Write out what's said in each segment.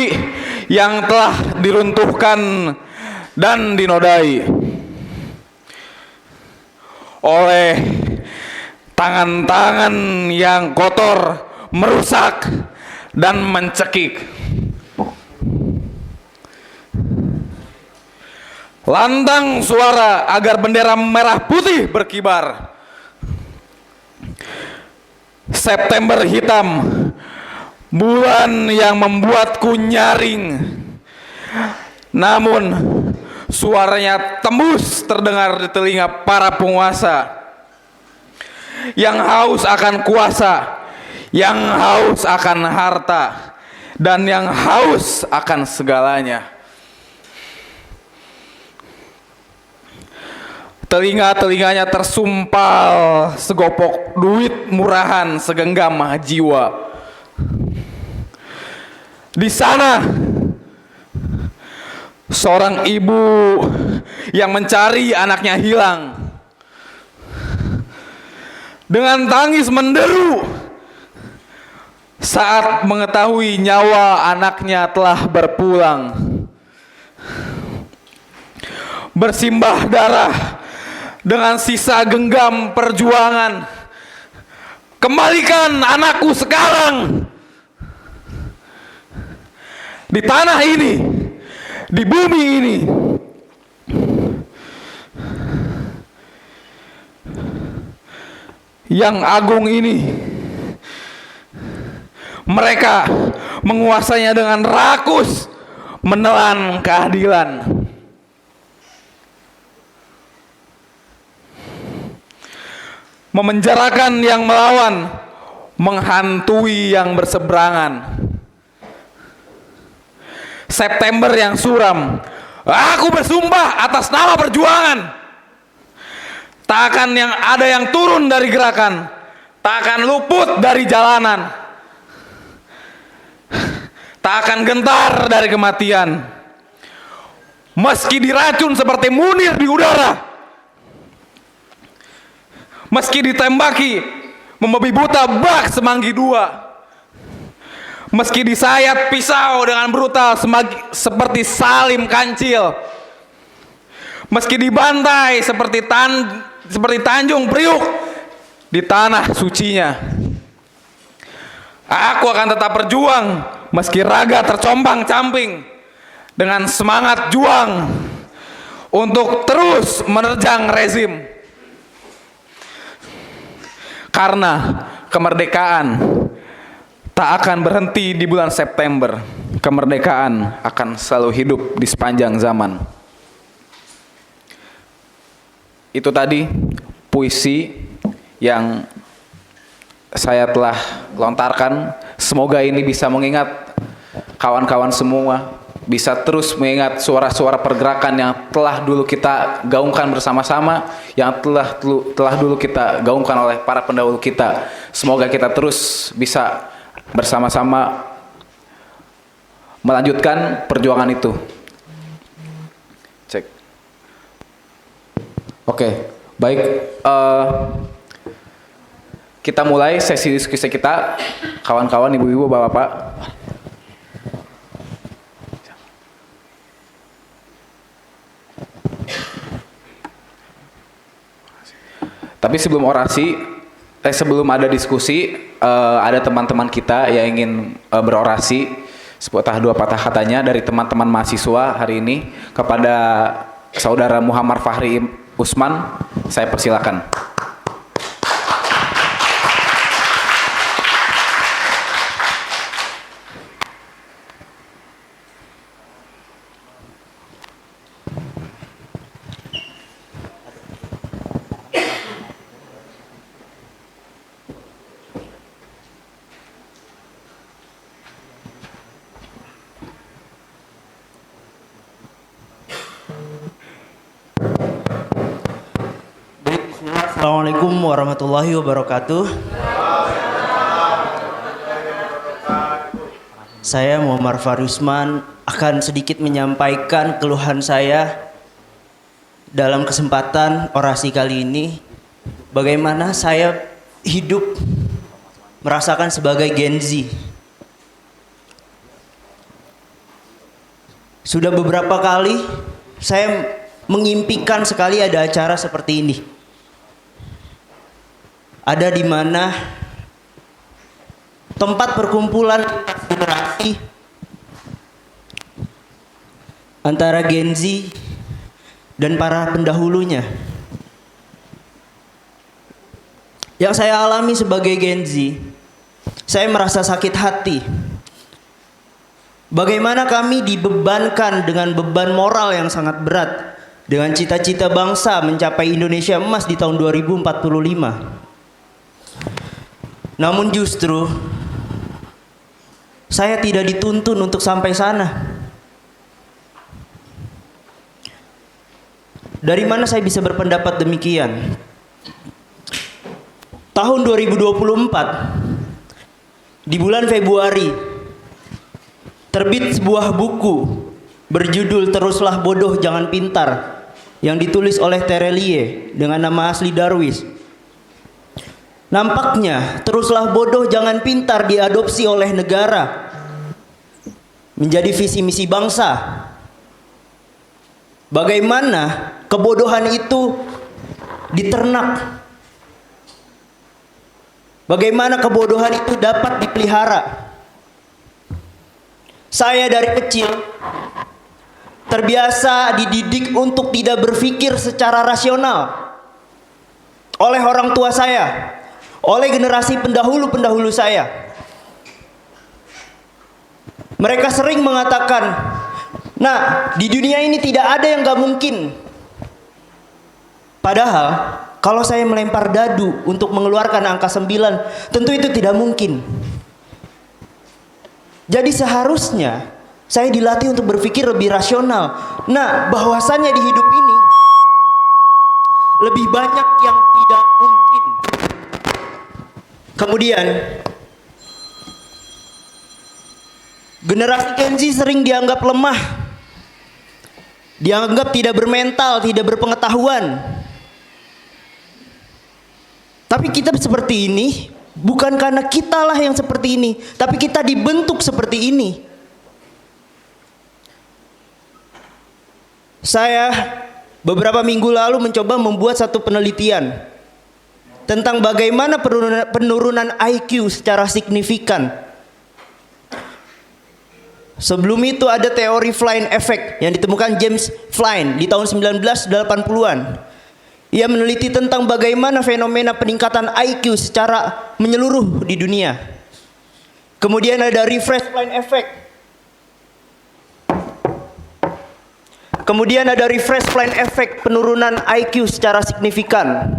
berduri yang telah diruntuhkan dan dinodai oleh tangan-tangan yang kotor, merusak dan mencekik. Lantang suara agar bendera merah putih berkibar. September hitam, bulan yang membuatku nyaring. Namun suaranya tembus terdengar di telinga para penguasa yang haus akan kuasa, yang haus akan harta, dan yang haus akan segalanya. Telinga-telinganya tersumpal segopok duit murahan segenggam jiwa. Di sana seorang ibu yang mencari anaknya hilang dengan tangis menderu saat mengetahui nyawa anaknya telah berpulang. Bersimbah darah dengan sisa genggam perjuangan. Kembalikan anakku sekarang. Di tanah ini, di bumi ini, yang agung ini, mereka menguasainya dengan rakus, menelan keadilan. Memenjarakan yang melawan, menghantui yang berseberangan. September yang suram, aku bersumpah atas nama perjuangan, tak akan yang ada yang turun dari gerakan, tak akan luput dari jalanan, tak akan gentar dari kematian. Meski diracun seperti Munir di udara, meski ditembaki membabi buta bak Semanggi II, meski disayat pisau dengan brutal seperti Salim Kancil, meski dibantai seperti Tanjung Priuk di tanah sucinya, aku akan tetap berjuang meski raga tercombang-camping dengan semangat juang untuk terus menerjang rezim. Karena kemerdekaan tak akan berhenti di bulan September. Kemerdekaan akan selalu hidup di sepanjang zaman. Itu tadi puisi yang saya telah lontarkan. Semoga ini bisa mengingat kawan-kawan semua, bisa terus mengingat suara-suara pergerakan yang telah dulu kita gaungkan bersama-sama, yang telah dulu kita gaungkan oleh para pendahulu kita. Semoga kita terus bisa bersama-sama melanjutkan perjuangan itu. Cek. Oke, baik. Kita mulai sesi diskusi kita, kawan-kawan, ibu-ibu, bapak-bapak. Tapi sebelum orasi, sebelum ada diskusi, ada teman-teman kita yang ingin berorasi sepatah dua patah katanya dari teman-teman mahasiswa hari ini kepada saudara Muhammad Fahri Usman. Saya persilakan. Assalamualaikum warahmatullahi wabarakatuh. Saya Muhammad Fahri Usman akan sedikit menyampaikan keluhan saya dalam kesempatan orasi kali ini. Bagaimana saya hidup merasakan sebagai Gen Z. Sudah beberapa kali saya mengimpikan sekali ada acara seperti ini. Ada di mana tempat perkumpulan generasi antara Gen Z dan para pendahulunya. Yang saya alami sebagai Gen Z, saya merasa sakit hati. Bagaimana kami dibebankan dengan beban moral yang sangat berat dengan cita-cita bangsa mencapai Indonesia emas di tahun 2045. Namun justru saya tidak dituntun untuk sampai sana. Dari mana saya bisa berpendapat demikian? Tahun 2024 di bulan Februari terbit sebuah buku berjudul Teruslah Bodoh Jangan Pintar yang ditulis oleh Terelie dengan nama asli Darwis. Nampaknya teruslah bodoh jangan pintar diadopsi oleh negara menjadi visi misi bangsa. Bagaimana kebodohan itu diternak? Bagaimana kebodohan itu dapat dipelihara? Saya dari kecil terbiasa dididik untuk tidak berpikir secara rasional oleh orang tua saya, oleh generasi pendahulu-pendahulu saya. Mereka sering mengatakan, nah, di dunia ini tidak ada yang gak mungkin. Padahal kalau saya melempar dadu untuk mengeluarkan angka 9, tentu itu tidak mungkin. Jadi seharusnya saya dilatih untuk berpikir lebih rasional. Nah, bahwasannya di hidup ini lebih banyak yang tidak mungkin. Kemudian generasi Gen Z sering dianggap lemah, dianggap tidak bermental, tidak berpengetahuan. Tapi kita seperti ini bukan karena kitalah yang seperti ini, tapi kita dibentuk seperti ini. Saya beberapa minggu lalu mencoba membuat satu penelitian tentang bagaimana penurunan IQ secara signifikan. Sebelum itu ada teori Flynn Effect yang ditemukan James Flynn di tahun 1980-an. Ia meneliti tentang bagaimana fenomena peningkatan IQ secara menyeluruh di dunia. Kemudian ada Refresh Flynn Effect. Kemudian ada Refresh Flynn Effect, penurunan IQ secara signifikan.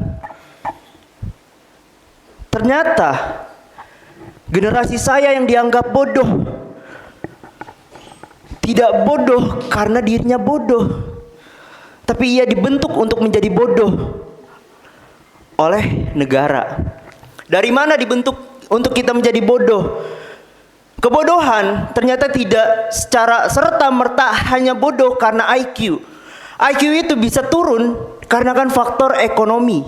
Ternyata generasi saya yang dianggap bodoh tidak bodoh karena dirinya bodoh, tapi ia dibentuk untuk menjadi bodoh oleh negara. Dari mana dibentuk untuk kita menjadi bodoh? Kebodohan ternyata tidak secara serta-merta hanya bodoh karena IQ. IQ itu bisa turun karena kan faktor ekonomi.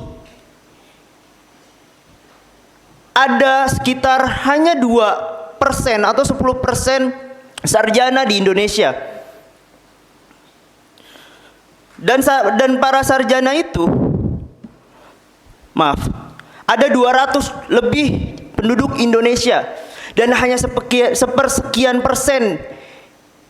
Ada sekitar hanya 2% atau 10% sarjana di Indonesia. Dan para sarjana itu, maaf, ada 200 lebih penduduk Indonesia dan hanya sepersekian persen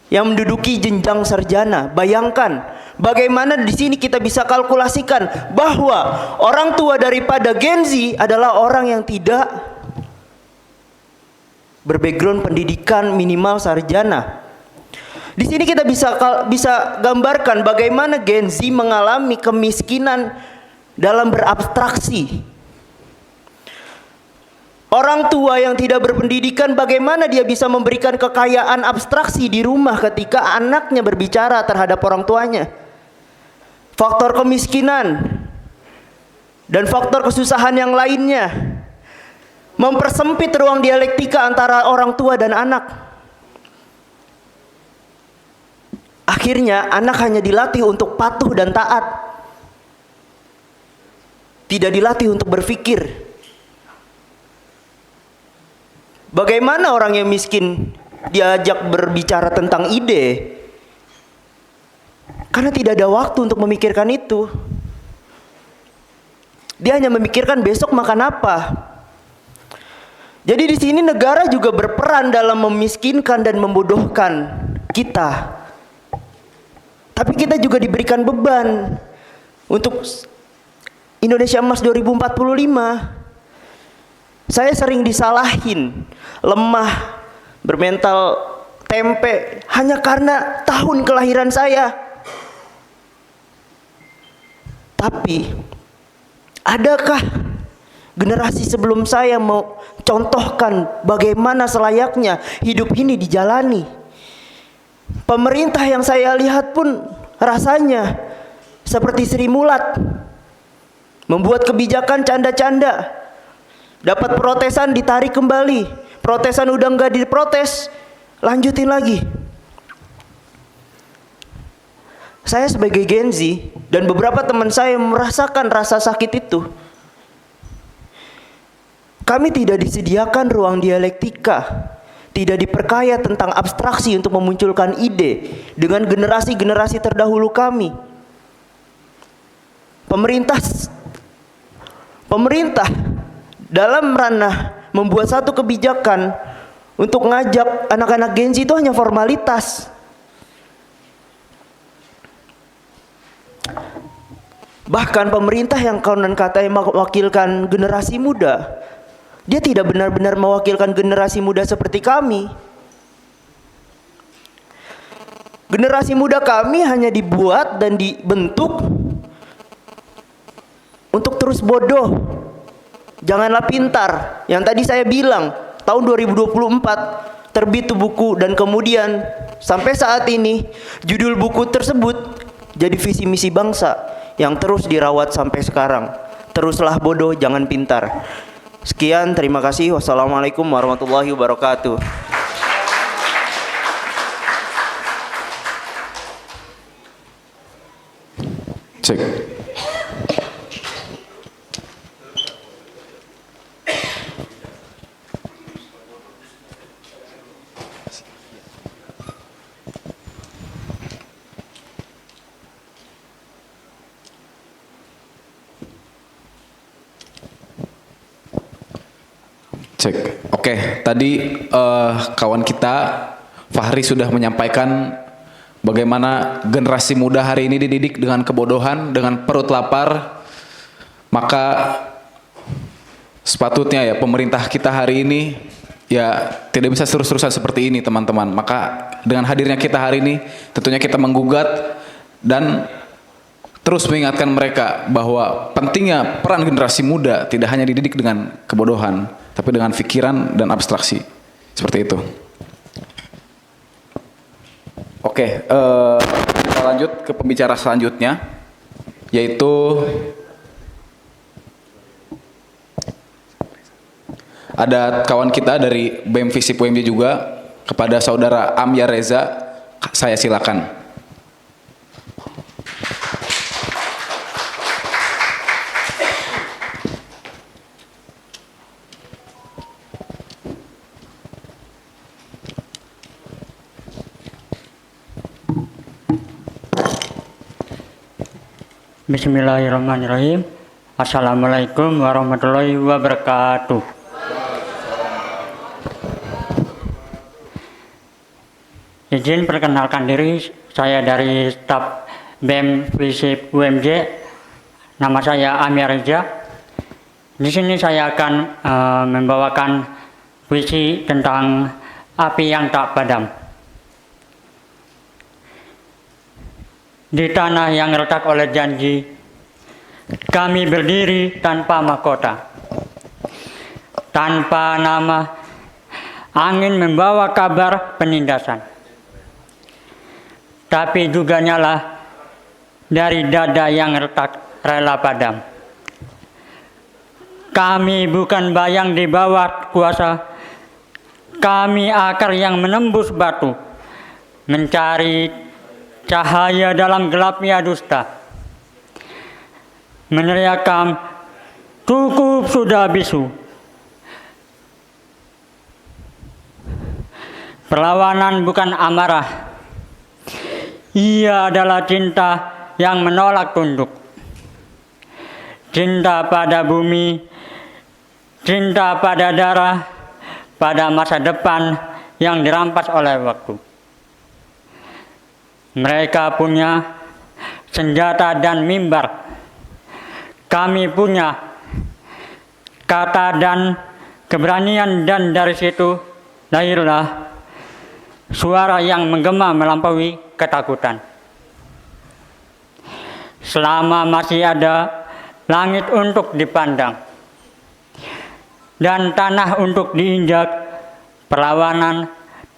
yang menduduki jenjang sarjana. Bayangkan bagaimana di sini kita bisa kalkulasikan bahwa orang tua daripada Gen Z adalah orang yang tidak berbackground pendidikan minimal sarjana. Di sini kita bisa gambarkan bagaimana Gen Z mengalami kemiskinan dalam berabstraksi. Orang tua yang tidak berpendidikan, bagaimana dia bisa memberikan kekayaan abstraksi di rumah ketika anaknya berbicara terhadap orang tuanya? Faktor kemiskinan dan faktor kesusahan yang lainnya mempersempit ruang dialektika antara orang tua dan anak. Akhirnya anak hanya dilatih untuk patuh dan taat, tidak dilatih untuk berpikir. Bagaimana orang yang miskin diajak berbicara tentang ide, Karena tidak ada waktu untuk memikirkan itu. Dia hanya memikirkan besok makan apa. Jadi di sini negara juga berperan dalam memiskinkan dan membodohkan kita. Tapi kita juga diberikan beban untuk Indonesia Emas 2045. Saya sering disalahin, lemah, bermental tempe hanya karena tahun kelahiran saya. Tapi adakah generasi sebelum saya mau contohkan bagaimana selayaknya hidup ini dijalani? Pemerintah yang saya lihat pun rasanya seperti Sri Mulat, membuat kebijakan canda-canda, dapat protesan ditarik kembali, protesan udah nggak diprotes, lanjutin lagi. Saya sebagai Gen Z dan beberapa teman saya merasakan rasa sakit itu. Kami tidak disediakan ruang dialektika, tidak diperkaya tentang abstraksi untuk memunculkan ide dengan generasi-generasi terdahulu kami. Pemerintah dalam ranah membuat satu kebijakan untuk ngajak anak-anak Gen Z itu hanya formalitas. Bahkan pemerintah yang konon katanya mewakilkan generasi muda, dia tidak benar-benar mewakilkan generasi muda seperti kami. Generasi muda kami hanya dibuat dan dibentuk untuk terus bodoh. Janganlah pintar. Yang tadi saya bilang, tahun 2024 terbit buku dan kemudian sampai saat ini judul buku tersebut jadi visi misi bangsa yang terus dirawat sampai sekarang. Teruslah bodoh, jangan pintar. Sekian, terima kasih. Wassalamualaikum warahmatullahi wabarakatuh. Cek. Cek. Oke, tadi kawan kita Fahri sudah menyampaikan bagaimana generasi muda hari ini dididik dengan kebodohan, dengan perut lapar. Maka sepatutnya ya pemerintah kita hari ini ya tidak bisa terus-terusan seperti ini, teman-teman. Maka dengan hadirnya kita hari ini tentunya kita menggugat dan terus mengingatkan mereka bahwa pentingnya peran generasi muda tidak hanya dididik dengan kebodohan, tapi dengan pikiran dan abstraksi. Seperti itu. Oke, kita lanjut ke pembicara selanjutnya, yaitu ada kawan kita dari BEM Visip UMJ juga. Kepada saudara Amya Reza, saya silakan. Bismillahirrahmanirrahim. Assalamualaikum warahmatullahi wabarakatuh. Izin perkenalkan diri, saya dari staf BEM Visip UMJ. Nama saya Amir Reza. Di sini saya akan membawakan puisi tentang api yang tak padam. Di tanah yang retak oleh janji, kami berdiri tanpa mahkota, tanpa nama. Angin membawa kabar penindasan, tapi juga nyala dari dada yang retak rela padam. Kami bukan bayang di bawah kuasa, kami akar yang menembus batu, mencari cahaya dalam gelapnya dusta. Meneriakkan, cukup sudah bisu. Perlawanan bukan amarah, Ia adalah cinta yang menolak tunduk. Cinta pada bumi, cinta pada darah, pada masa depan yang dirampas oleh waktu. Mereka punya senjata dan mimbar. Kami punya kata dan keberanian, dan dari situ lahirlah suara yang menggema melampaui ketakutan. Selama masih ada langit untuk dipandang dan tanah untuk diinjak, perlawanan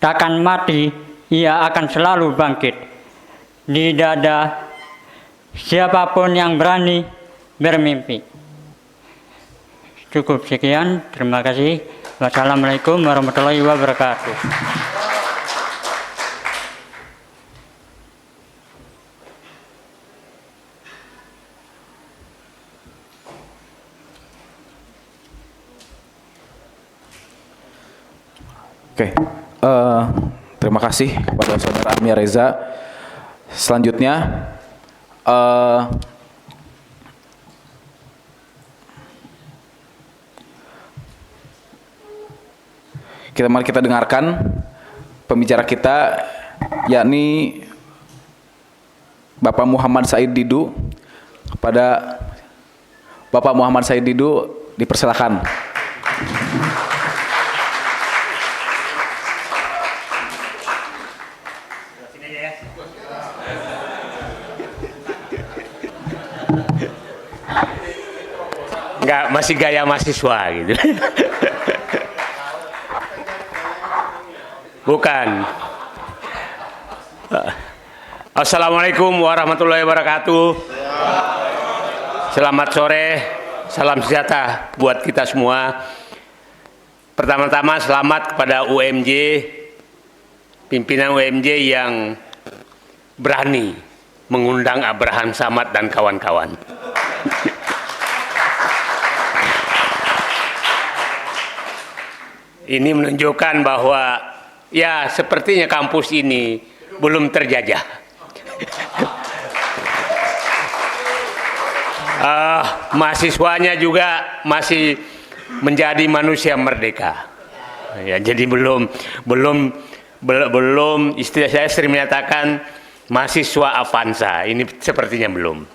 takkan mati, ia akan selalu bangkit. Di dada siapapun yang berani bermimpi. Cukup sekian, terima kasih. Wassalamualaikum warahmatullahi wabarakatuh. Oke, terima kasih kepada Saudara Amir Reza. Selanjutnya, mari kita dengarkan pembicara kita, yakni Bapak Muhammad Said Didu. Kepada Bapak Muhammad Said Didu, dipersilakan. Enggak, masih gaya mahasiswa gitu. Bukan. Assalamualaikum warahmatullahi wabarakatuh. Selamat sore, salam sejahtera buat kita semua. Pertama-tama selamat kepada UMJ, pimpinan UMJ yang berani mengundang Abraham Samad dan kawan-kawan. Ini menunjukkan bahwa ya sepertinya kampus ini belum terjajah. Mahasiswanya juga masih menjadi manusia merdeka. Ya, jadi belum istilah saya sering menyatakan mahasiswa Avanza. Ini sepertinya belum.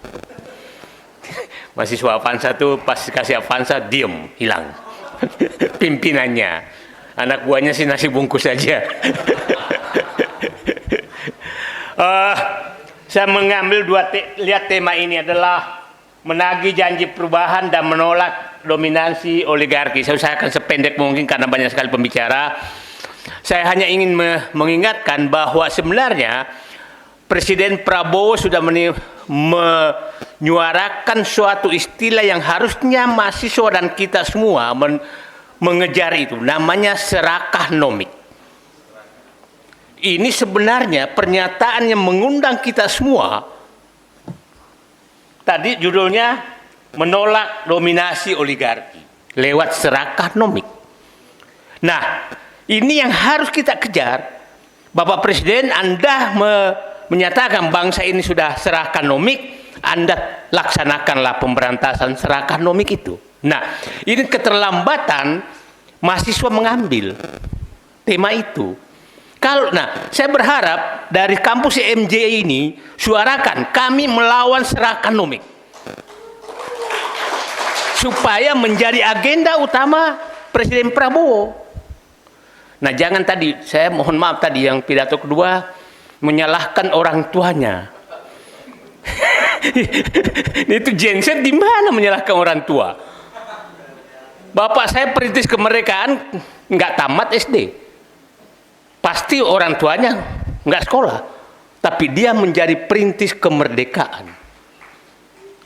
Mahasiswa Avanza tuh pas kasih Avanza diem, hilang. Pimpinannya. Anak buahnya sih nasi bungkus saja. Saya mengambil lihat tema ini adalah menagih janji perubahan dan menolak dominasi oligarki. Saya usahakan sependek mungkin karena banyak sekali pembicara. Saya hanya ingin mengingatkan bahwa sebenarnya Presiden Prabowo sudah menyuarakan suatu istilah yang harusnya mahasiswa dan kita semua mengejar itu, namanya serakah nomik. Ini sebenarnya pernyataan yang mengundang kita semua. Tadi judulnya menolak dominasi oligarki lewat serakah nomik. Nah, ini yang harus kita kejar. Bapak Presiden, Anda menyatakan bangsa ini sudah serakah nomik, Anda laksanakanlah pemberantasan serakah nomik itu. Nah, ini keterlambatan mahasiswa mengambil tema itu. Saya berharap dari kampus MJ ini suarakan kami melawan serakah nomik supaya menjadi agenda utama Presiden Prabowo. Nah, jangan tadi, saya mohon maaf tadi yang pidato kedua menyalahkan orang tuanya. Itu genset di mana menyalahkan orang tua? Bapak saya perintis kemerdekaan nggak tamat SD. Pasti orang tuanya nggak sekolah, tapi dia menjadi perintis kemerdekaan.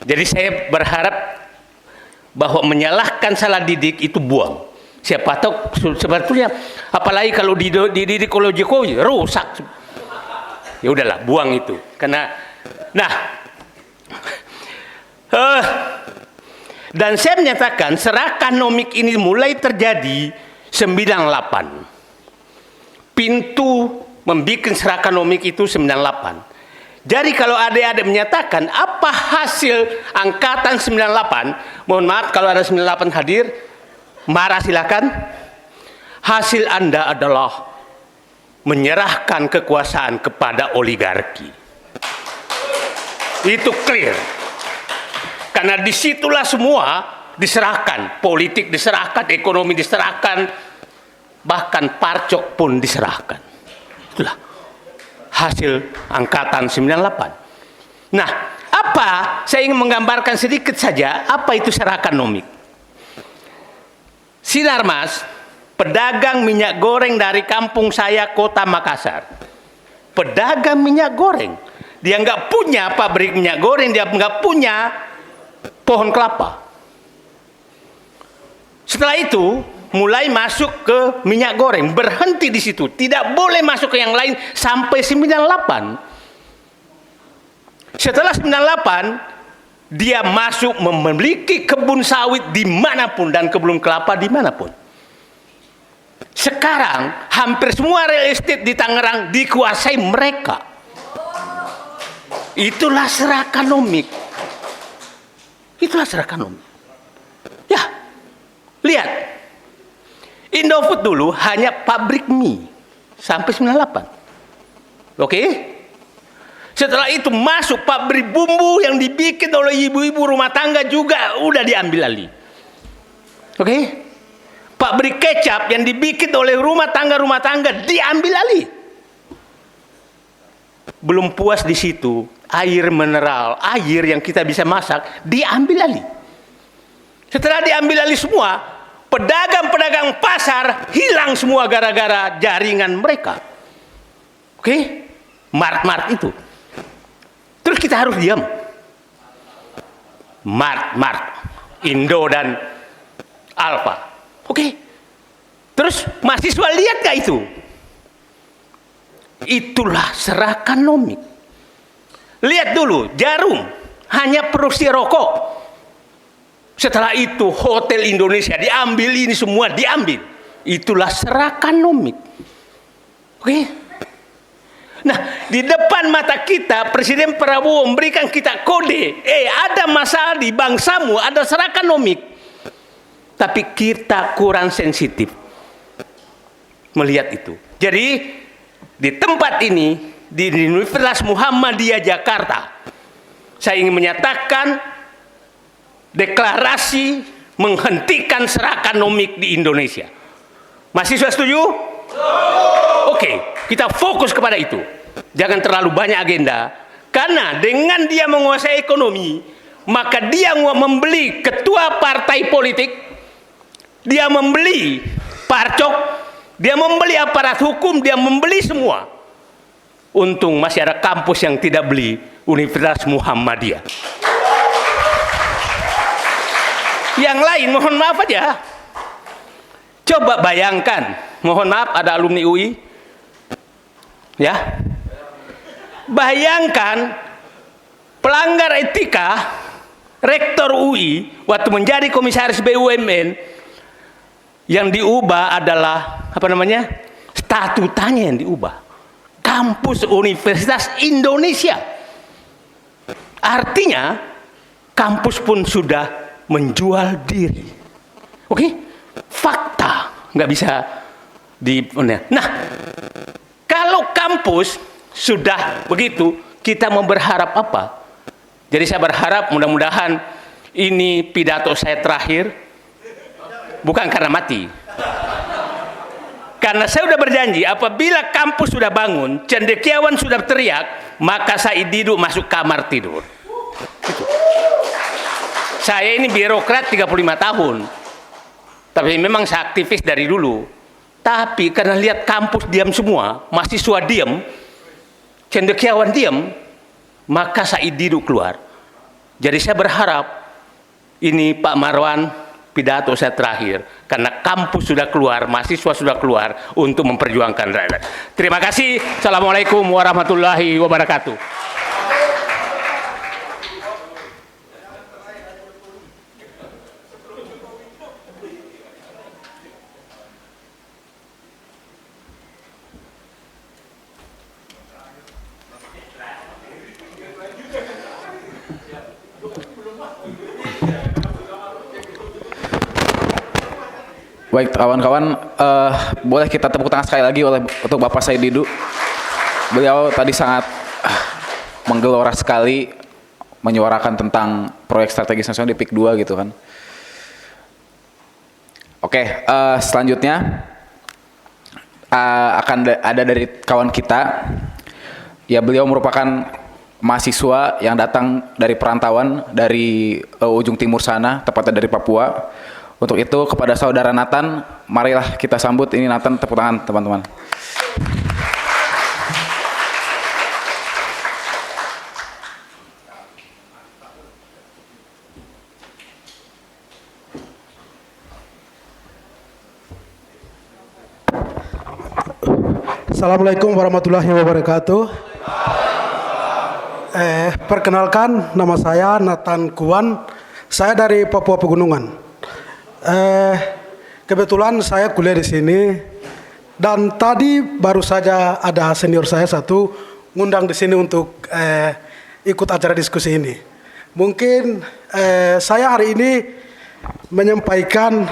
Jadi saya berharap bahwa menyalahkan salah didik itu buang. Siapa tahu sebetulnya, apalagi kalau dididik oleh Jokowi rusak. Ya udahlah, buang itu. Dan saya menyatakan serakah nomik ini mulai terjadi 98. Pintu membuat serakah nomik itu 98. Jadi kalau adik-adik menyatakan apa hasil angkatan 98, mohon maaf kalau ada 98 hadir, marah silakan. Hasil Anda adalah menyerahkan kekuasaan kepada oligarki. Itu clear. Karena disitulah semua diserahkan. Politik diserahkan, ekonomi diserahkan, bahkan parcok pun diserahkan. Itulah hasil angkatan 98. Nah, apa? Saya ingin menggambarkan sedikit saja apa itu serakanomik. Sinarmas, pedagang minyak goreng dari kampung saya, Kota Makassar. Pedagang minyak goreng. Dia nggak punya pabrik minyak goreng, dia nggak punya pohon kelapa. Setelah itu, mulai masuk ke minyak goreng, berhenti di situ, tidak boleh masuk ke yang lain sampai 98. Setelah 98, dia masuk memiliki kebun sawit dimanapun dan kebun kelapa dimanapun. Sekarang hampir semua real estate di Tangerang dikuasai mereka. Itulah serakanomik. Itulah serakanomik. Ya, lihat. Indofood dulu hanya pabrik mie sampai 98. Oke? Setelah itu masuk pabrik bumbu yang dibikin oleh ibu-ibu rumah tangga juga udah diambil alih. Oke? Pabrik kecap yang dibikin oleh rumah tangga diambil alih. Belum puas di situ, air mineral, air yang kita bisa masak diambil alih. Setelah diambil alih semua, pedagang-pedagang pasar hilang semua gara-gara jaringan mereka. Oke? Mart-mart itu. Terus kita harus diam. Mart, Indo dan Alfa. Oke. Terus mahasiswa lihat gak itu? Itulah serakanomik. Lihat dulu, Jarum hanya produksi rokok. Setelah itu Hotel Indonesia diambil, ini semua diambil. Itulah serakanomik. Oke? Nah, di depan mata kita Presiden Prabowo memberikan kita kode. Ada masalah di bangsamu, ada serakanomik. Tapi kita kurang sensitif melihat itu. Jadi di tempat ini, di Universitas Muhammadiyah Jakarta, saya ingin menyatakan deklarasi menghentikan serakanomik di Indonesia. Mahasiswa setuju? Oke, kita fokus kepada itu. Jangan terlalu banyak agenda. Karena dengan dia menguasai ekonomi, maka dia membeli ketua partai politik, dia membeli parcok, dia membeli aparat hukum, dia membeli semua. Untung masih ada kampus yang tidak beli, Universitas Muhammadiyah. Yang lain mohon maaf aja. Coba bayangkan, mohon maaf ada alumni UI. Ya. Bayangkan pelanggar etika Rektor UI waktu menjadi komisaris BUMN yang diubah adalah statutanya yang diubah. Kampus Universitas Indonesia. Artinya kampus pun sudah menjual diri. Oke? Fakta, nggak bisa Nah, kalau kampus sudah begitu, kita mau berharap apa? Jadi saya berharap mudah-mudahan ini pidato saya terakhir, bukan karena mati. Karena saya sudah berjanji, apabila kampus sudah bangun, cendekiawan sudah teriak, maka saya duduk masuk kamar tidur. Gitu. Saya ini birokrat 35 tahun. Tapi memang saya aktivis dari dulu. Tapi karena lihat kampus diam semua, mahasiswa diam, cendekiawan diam, maka saya duduk keluar. Jadi saya berharap ini Pak Marwan pidato saya terakhir, karena kampus sudah keluar, mahasiswa sudah keluar untuk memperjuangkan rakyat. Terima kasih. Assalamualaikum warahmatullahi wabarakatuh. Baik kawan-kawan, boleh kita tepuk tangan sekali lagi untuk Bapak Said Didu. Beliau tadi sangat menggelora sekali menyuarakan tentang proyek strategis nasional di PIK 2 gitu kan. Oke, selanjutnya akan ada dari kawan kita. Ya, beliau merupakan mahasiswa yang datang dari perantauan dari ujung timur sana, tepatnya dari Papua. Untuk itu kepada saudara Nathan, marilah kita sambut. Ini Nathan, tepuk tangan teman-teman. Assalamualaikum warahmatullahi wabarakatuh. Perkenalkan, nama saya Nathan Kuan. Saya dari Papua Pegunungan. Kebetulan saya kuliah di sini dan tadi baru saja ada senior saya satu ngundang di sini untuk ikut acara diskusi ini. Mungkin saya hari ini menyampaikan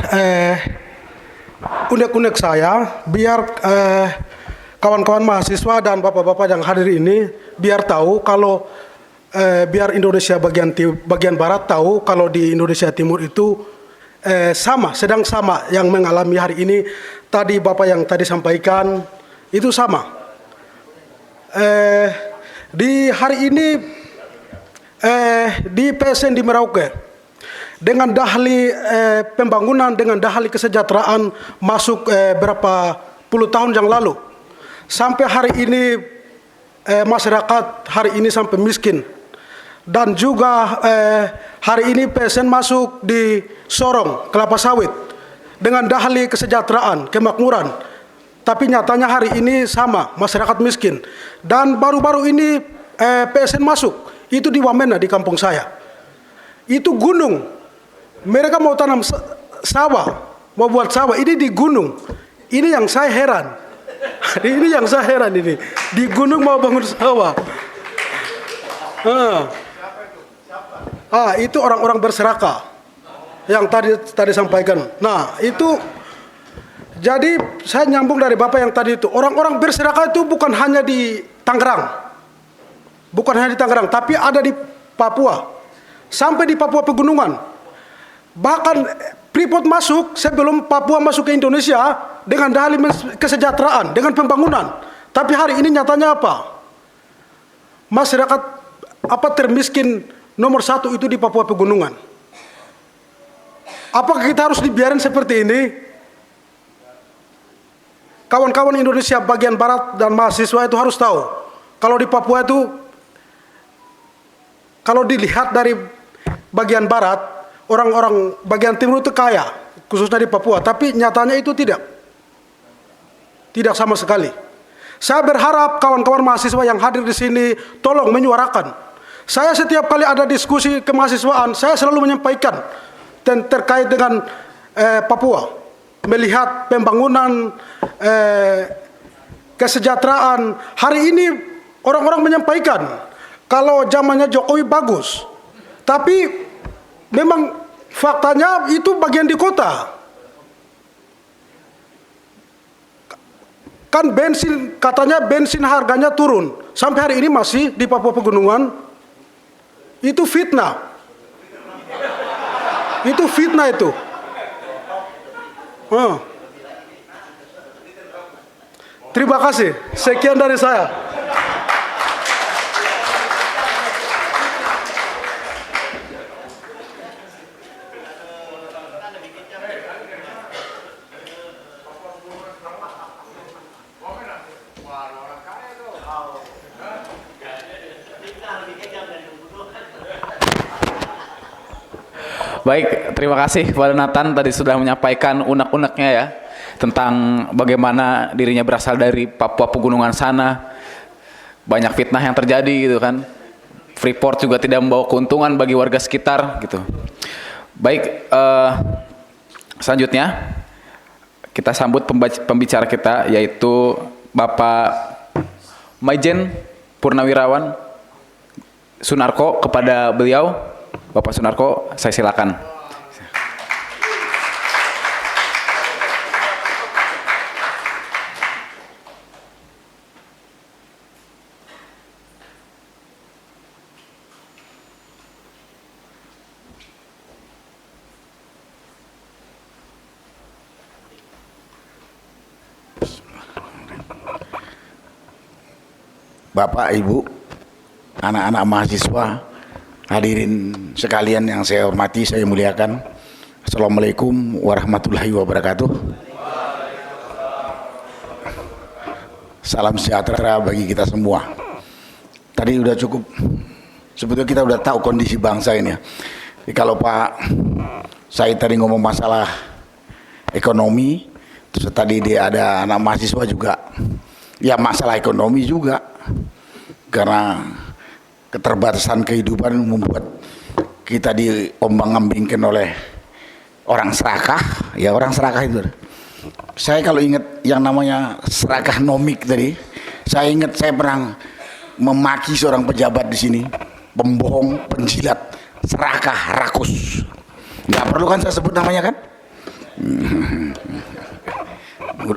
unek-unek saya biar kawan-kawan mahasiswa dan bapak-bapak yang hadir ini biar tahu kalau biar Indonesia bagian barat tahu kalau di Indonesia Timur itu sedang sama yang mengalami hari ini. Tadi Bapak yang tadi sampaikan itu sama. Di hari ini di PSN di Merauke dengan dahli pembangunan, dengan dahli kesejahteraan masuk berapa puluh tahun yang lalu. Sampai hari ini masyarakat hari ini sampai miskin. Dan juga hari ini PSN masuk di Sorong, kelapa sawit dengan dahli kesejahteraan, kemakmuran. Tapi nyatanya hari ini sama, masyarakat miskin. Dan baru-baru ini PSN masuk, itu di Wamena di kampung saya. Itu gunung, mereka mau tanam sawah, mau buat sawah, ini di gunung. Ini yang saya heran. Ini yang saya heran ini. Di gunung mau bangun sawah. Itu orang-orang berserakah yang tadi sampaikan. Nah, itu jadi saya nyambung dari Bapak yang tadi itu. Orang-orang berserakah itu bukan hanya di Tangerang. Bukan hanya di Tangerang, tapi ada di Papua. Sampai di Papua Pegunungan. Bahkan Freeport masuk sebelum Papua masuk ke Indonesia dengan dahli kesejahteraan, dengan pembangunan. Tapi hari ini nyatanya apa? Masyarakat termiskin nomor 1 itu di Papua Pegunungan. Apakah kita harus dibiarin seperti ini? Kawan-kawan Indonesia bagian barat dan mahasiswa itu harus tahu. Kalau di Papua itu, kalau dilihat dari bagian barat, orang-orang bagian timur itu kaya, khususnya di Papua. Tapi nyatanya itu tidak. Tidak sama sekali. Saya berharap kawan-kawan mahasiswa yang hadir di sini tolong menyuarakan. Saya setiap kali ada diskusi kemahasiswaan, saya selalu menyampaikan terkait dengan Papua. Melihat pembangunan, kesejahteraan. Hari ini orang-orang menyampaikan kalau zamannya Jokowi bagus. Tapi memang faktanya itu bagian di kota. Kan bensin, katanya bensin harganya turun. Sampai hari ini masih di Papua Pegunungan. Itu fitnah. Itu fitnah itu. Terima kasih. Sekian dari saya. Baik, terima kasih kepada Nathan tadi sudah menyampaikan unek-uneknya ya tentang bagaimana dirinya berasal dari Papua Pegunungan sana. Banyak fitnah yang terjadi gitu kan. Freeport juga tidak membawa keuntungan bagi warga sekitar gitu. Baik, selanjutnya kita sambut pembicara kita yaitu Bapak Maijen Purnawirawan Sunarko. Kepada beliau Bapak Sunarko, saya silakan. Bapak, Ibu, anak-anak mahasiswa, hadirin sekalian yang saya hormati, saya muliakan. Assalamualaikum warahmatullahi wabarakatuh. Salam sejahtera bagi kita semua. Tadi udah cukup, sebetulnya kita udah tahu kondisi bangsa ini ya. Jadi kalau Pak Said tadi ngomong masalah ekonomi, terus tadi dia ada anak mahasiswa juga, ya masalah ekonomi juga. Karena keterbatasan kehidupan membuat kita diombang-ambingkan oleh orang serakah, ya orang serakah itu. Saya kalau ingat yang namanya serakah nomik tadi, saya ingat saya pernah memaki seorang pejabat di sini, pembohong, penjilat, serakah, rakus. Nggak perlu kan saya sebut namanya kan?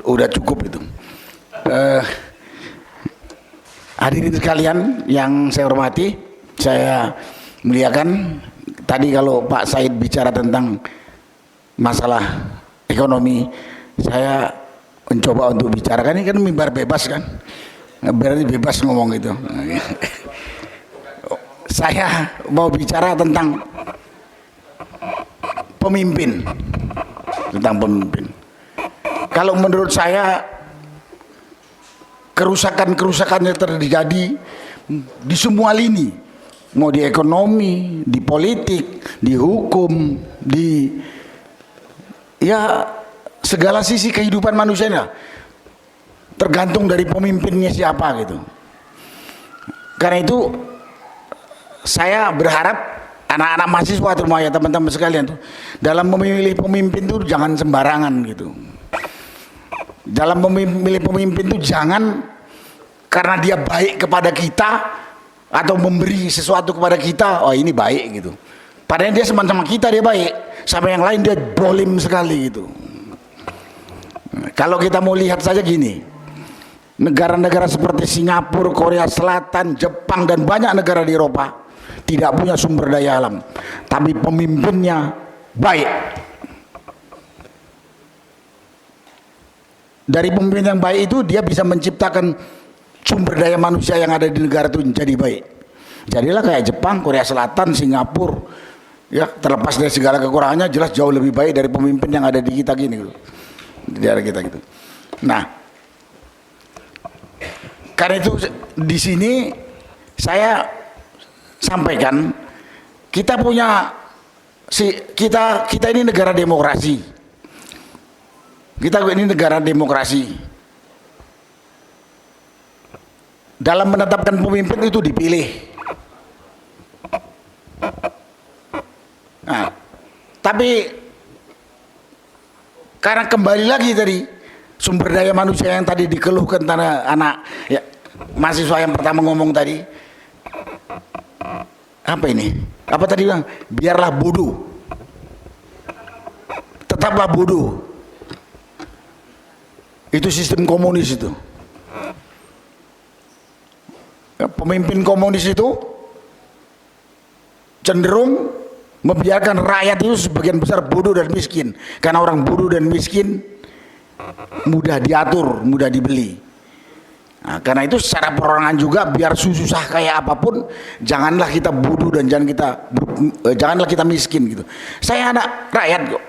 Udah cukup itu. Hadirin sekalian yang saya hormati, saya muliakan. Tadi kalau Pak Said bicara tentang masalah ekonomi, saya mencoba untuk bicarakan, ini kan mimbar bebas kan, berarti bebas ngomong gitu. Saya mau bicara tentang pemimpin, Kalau menurut saya kerusakan-kerusakan yang terjadi di semua lini, mau di ekonomi, di politik, di hukum, di ya segala sisi kehidupan manusia, tergantung dari pemimpinnya siapa gitu. Karena itu saya berharap anak-anak mahasiswa terutama ya teman-teman sekalian tuh, dalam memilih pemimpin tuh jangan sembarangan gitu. Dalam memilih pemimpin tuh jangan karena dia baik kepada kita atau memberi sesuatu kepada kita, oh ini baik gitu. Padahal dia sama-sama kita dia baik, sama yang lain dia dolim sekali gitu. Kalau kita mau lihat saja gini, negara-negara seperti Singapura, Korea Selatan, Jepang dan banyak negara di Eropa tidak punya sumber daya alam, tapi pemimpinnya baik. Dari pemimpin yang baik itu dia bisa menciptakan sumber daya manusia yang ada di negara itu jadi baik. Jadilah kayak Jepang, Korea Selatan, Singapura, ya terlepas dari segala kekurangannya jelas jauh lebih baik dari pemimpin yang ada di kita gini gitu. Di daerah kita gitu. Nah, karena itu di sini saya sampaikan kita ini negara demokrasi. Kita ini negara demokrasi. Dalam menetapkan pemimpin itu dipilih. Nah, tapi karena kembali lagi tadi sumber daya manusia yang tadi dikeluhkan anak ya, mahasiswa yang pertama ngomong tadi, apa ini? Apa tadi bilang? Biarlah bodoh, tetaplah bodoh. Itu sistem komunis itu. Pemimpin komunis itu cenderung membiarkan rakyat itu sebagian besar bodoh dan miskin. Karena orang bodoh dan miskin mudah diatur, mudah dibeli. Nah, karena itu secara perorangan juga biar susah kayak apapun, janganlah kita bodoh dan janganlah kita miskin gitu. Saya anak rakyat kok.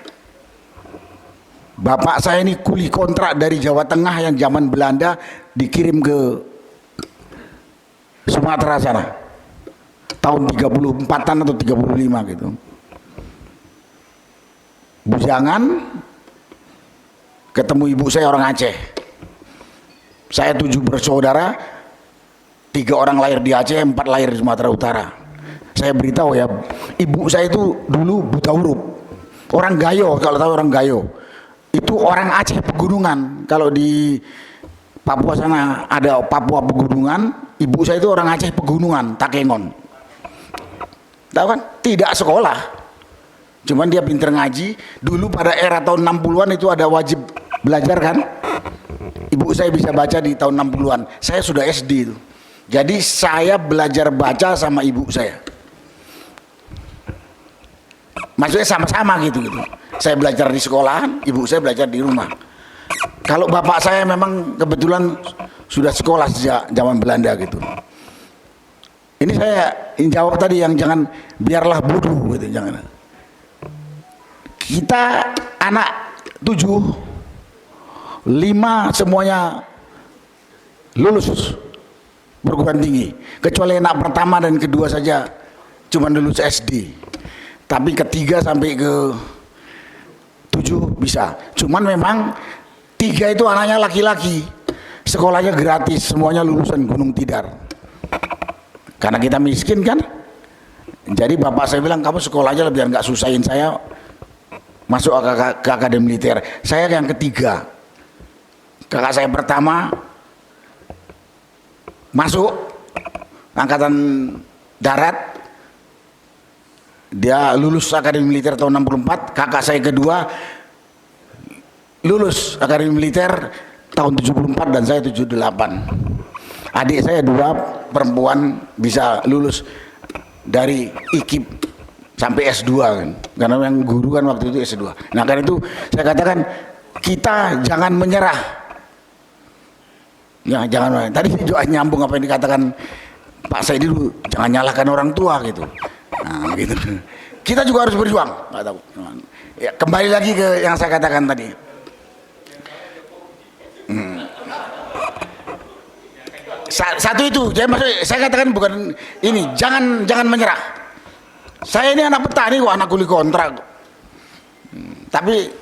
Bapak saya ini kuli kontrak dari Jawa Tengah yang zaman Belanda dikirim ke Sumatera sana. Tahun 34-an atau 35 gitu. Bujangan ketemu ibu saya orang Aceh. Saya 7 bersaudara, 3 orang lahir di Aceh, 4 lahir di Sumatera Utara. Saya beritahu ya, ibu saya itu dulu buta huruf. Orang Gayo, kalau tahu orang Gayo. Itu orang Aceh pegunungan. Kalau di Papua sana ada Papua pegunungan, ibu saya itu orang Aceh pegunungan, Takengon. Tahu kan? Tidak sekolah. Cuman dia pinter ngaji. Dulu pada era tahun 60-an itu ada wajib belajar kan? Ibu saya bisa baca di tahun 60-an. Saya sudah SD itu. Jadi saya belajar baca sama ibu saya. Maksudnya sama-sama gitu. Saya belajar di sekolahan, ibu saya belajar di rumah. Kalau bapak saya memang kebetulan sudah sekolah sejak zaman Belanda gitu. Ini saya jawab tadi yang jangan biarlah bodoh gitu, jangan. Kita anak 7, 5 semuanya lulus perguruan tinggi, kecuali anak pertama dan kedua saja cuma lulus SD. Tapi ketiga sampai ke 7 bisa. Cuman memang 3 itu anaknya laki-laki, sekolahnya gratis, semuanya lulusan Gunung Tidar. Karena kita miskin kan, jadi bapak saya bilang kamu sekolah aja biar nggak susahin saya masuk ke akademi militer. Saya yang ketiga, kakak saya pertama masuk angkatan darat, dia lulus akademi militer tahun 64. Kakak saya kedua lulus akademi militer tahun 74 dan saya 78. Adik saya 2 perempuan bisa lulus dari IKIP sampai S2 kan, karena yang guru kan waktu itu S2. Nah karena itu saya katakan kita jangan menyerah. Ya jangan. Tadi juga nyambung apa yang dikatakan Pak Saidi dulu, jangan nyalahkan orang tua gitu. Nah gitu. Kita juga harus berjuang. Nggak tahu. Ya, kembali lagi ke yang saya katakan tadi. Satu itu, saya katakan bukan ini, jangan menyerah. Saya ini anak petani kok, anak kuli kontrak. Tapi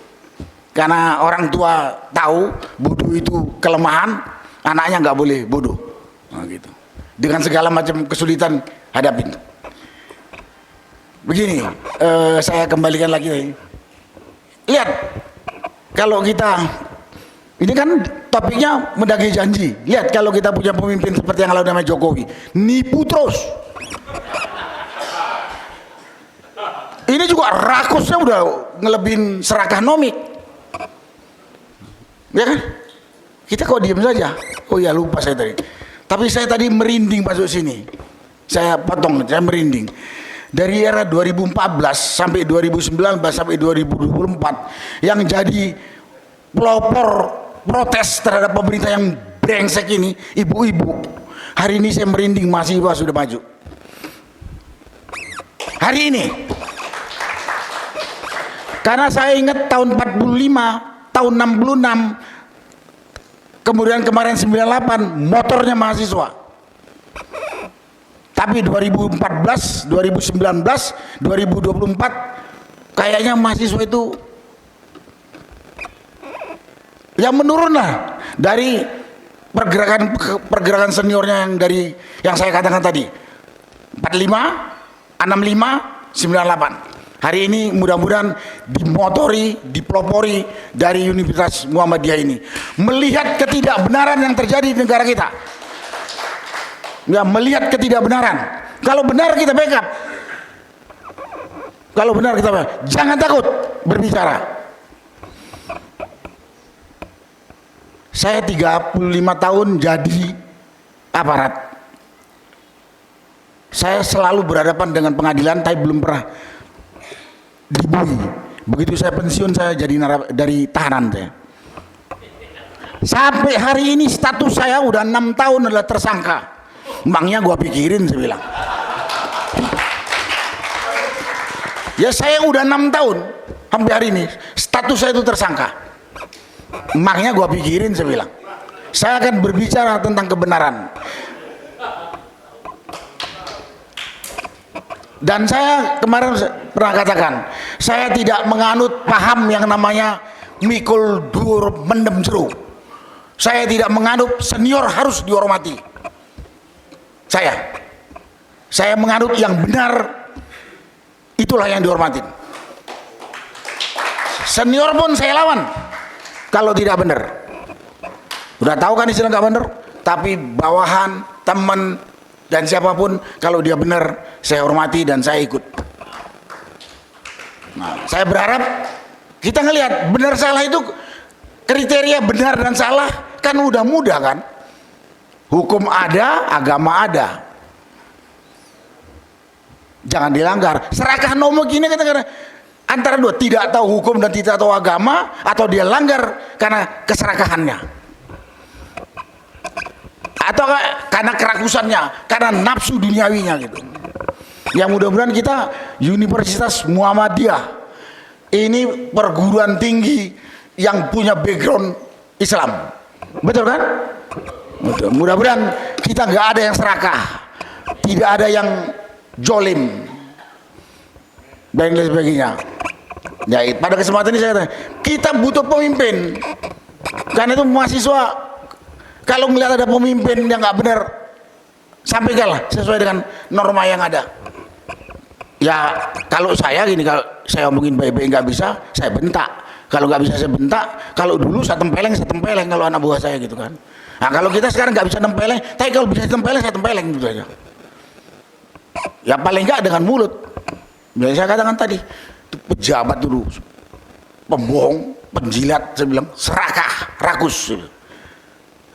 karena orang tua tahu bodoh itu kelemahan, anaknya nggak boleh bodoh. Nah, gitu. Dengan segala macam kesulitan hadapin. Begini, saya kembalikan lagi. Lihat, kalau kita ini kan topiknya mendagri janji. Lihat kalau kita punya pemimpin seperti yang lalu namanya Jokowi, nipu terus. Ini juga rakusnya udah ngelebihin Serakah Nomik. Ya kan? Kita kok diam saja. Oh ya lupa saya tadi. Tapi saya tadi merinding masuk sini. Saya potong, saya merinding. Dari era 2014 sampai 2019 sampai 2024 yang jadi pelopor protes terhadap pemerintah yang brengsek ini, ibu-ibu. Hari ini saya merinding, mahasiswa sudah maju. Hari ini. Karena saya ingat tahun 45, tahun 66, kemudian kemarin 98, motornya mahasiswa. Tapi 2014, 2019, 2024, kayaknya mahasiswa itu yang menurun lah dari pergerakan seniornya yang saya katakan tadi 45, 65, 98. Hari ini mudah-mudahan dimotori, dipelopori dari Universitas Muhammadiyah ini melihat ketidakbenaran yang terjadi di negara kita. Ya, melihat ketidakbenaran. Kalau benar kita backup. Kalau benar kita backup. Jangan takut berbicara. Saya 35 tahun jadi aparat. Saya selalu berhadapan dengan pengadilan, tapi belum pernah dibui. Begitu saya pensiun, saya jadi dari tahanan saya. Sampai hari ini status saya udah 6 tahun adalah tersangka. Emangnya gua pikirin, saya bilang. Ya saya udah 6 tahun sampai hari ini status saya itu tersangka. Makanya gua pikirin, saya bilang. Saya akan berbicara tentang kebenaran. Dan saya kemarin pernah katakan, saya tidak menganut paham yang namanya mikul dur mendem jeru. Saya tidak menganut senior harus dihormati. Saya menganut yang benar, itulah yang dihormatin. Senior pun saya lawan kalau tidak benar. Udah tahu kan istilah nggak benar? Tapi bawahan, teman, dan siapapun kalau dia benar saya hormati dan saya ikut. Nah, saya berharap kita ngelihat benar salah itu kriteria benar dan salah kan udah mudah kan. Hukum ada, agama ada. Jangan dilanggar. Serakah Nomik ini kata-kata antara dua, tidak tahu hukum dan tidak tahu agama, atau dia langgar karena keserakahannya. atau karena kerakusannya, karena nafsu duniawinya gitu. Yang mudah-mudahan kita Universitas Muhammadiyah ini perguruan tinggi yang punya background Islam, betul kan? Betul. Mudah-mudahan kita nggak ada yang serakah, tidak ada yang jolim dan lain sebagainya. Ya, pada kesempatan ini saya kata, kita butuh pemimpin. Karena itu mahasiswa kalau melihat ada pemimpin yang nggak benar, sampaikanlah sesuai dengan norma yang ada. Ya kalau saya gini, kalau saya omongin baik-baik nggak bisa, saya bentak. Kalau nggak bisa saya bentak. Kalau dulu saya tempeleng kalau anak buah saya gitu kan. Nah kalau kita sekarang nggak bisa tempeleng, tapi kalau bisa tempeleng saya tempeleng gitu aja. Ya paling nggak dengan mulut. Yang saya katakan tadi, itu pejabat dulu, pembohong, penjilat, saya bilang serakah, rakus.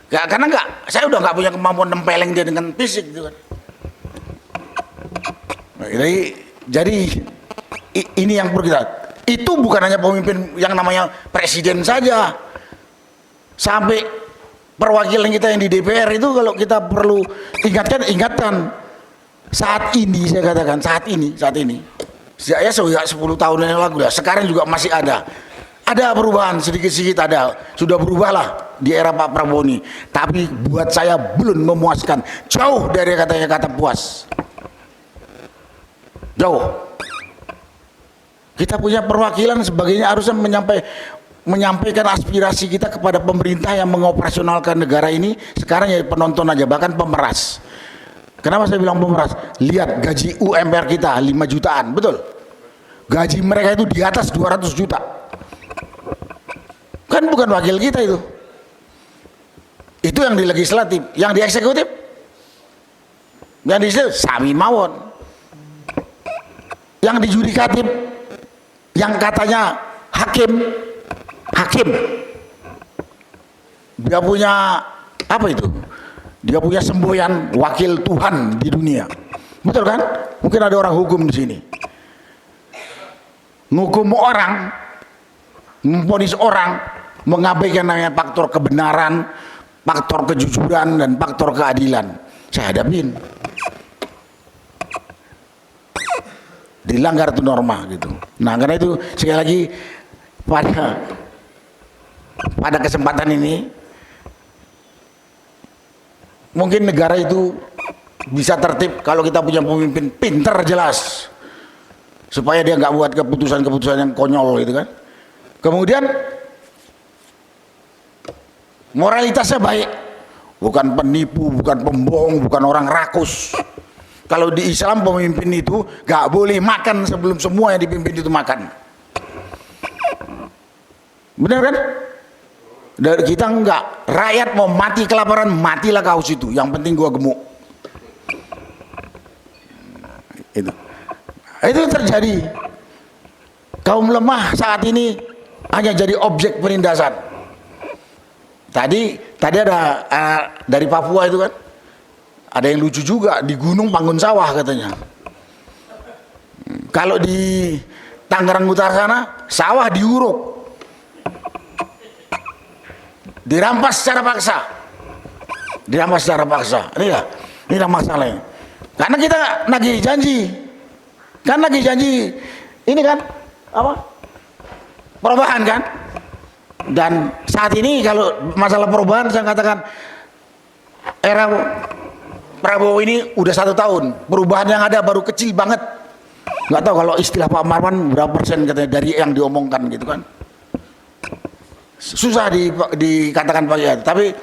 Gak, karena saya udah nggak punya kemampuan nempeleng dia dengan fisik gitu kan. Nah, jadi ini yang perlu kita. Itu bukan hanya pemimpin yang namanya presiden saja, sampai perwakilan kita yang di DPR itu kalau kita perlu ingatkan saat ini, saya katakan saat ini saya sejak 10 tahun yang lalu, sekarang juga masih ada perubahan sedikit-sedikit, sudah berubah lah di era Pak Prabowo ini, tapi buat saya belum memuaskan, jauh dari kata puas, jauh. Kita punya perwakilan sebagainya, harusnya menyampaikan aspirasi kita kepada pemerintah yang mengoperasionalkan negara ini. Sekarang ya penonton aja, bahkan pemeras. Kenapa saya bilang pemeras? Lihat gaji UMR kita 5 jutaan, betul? Gaji mereka itu di atas 200 juta. Kan bukan wakil kita itu. Itu yang di legislatif, yang di eksekutif. Yang di situ Sami Mawon. Yang di yudikatif, yang katanya hakim, dia punya apa itu? Dia punya semboyan wakil Tuhan di dunia, betul kan? Mungkin ada orang hukum di sini, menghukum orang, memvonis orang, mengabaikan namanya faktor kebenaran, faktor kejujuran, dan faktor keadilan. Saya hadapin, dilanggar itu norma gitu. Nah karena itu sekali lagi pada kesempatan ini mungkin negara itu bisa tertib kalau kita punya pemimpin pinter, jelas, supaya dia nggak buat keputusan-keputusan yang konyol gitu kan. Kemudian moralitasnya baik, bukan penipu, bukan pembohong, bukan orang rakus. Kalau di Islam pemimpin itu gak boleh makan sebelum semua yang dipimpin itu makan. Benar kan? Dari kita enggak. Rakyat mau mati kelaparan, matilah kau situ. Yang penting gua gemuk. Itu yang terjadi. Kaum lemah saat ini hanya jadi objek penindasan. Tadi ada dari Papua itu kan. Ada yang lucu juga, di gunung Panggun Sawah katanya. Kalau di Tangerang Utara sana, sawah diuruk, dirampas secara paksa. Ini masalahnya. Karena kita nagih janji, ini kan apa? Perubahan kan? Dan saat ini kalau masalah perubahan, saya katakan era Prabowo ini udah 1 tahun, perubahan yang ada baru kecil banget. Nggak tahu kalau istilah Pak Marwan berapa persen katanya dari yang diomongkan gitu kan. Susah dikatakan Pak, tapi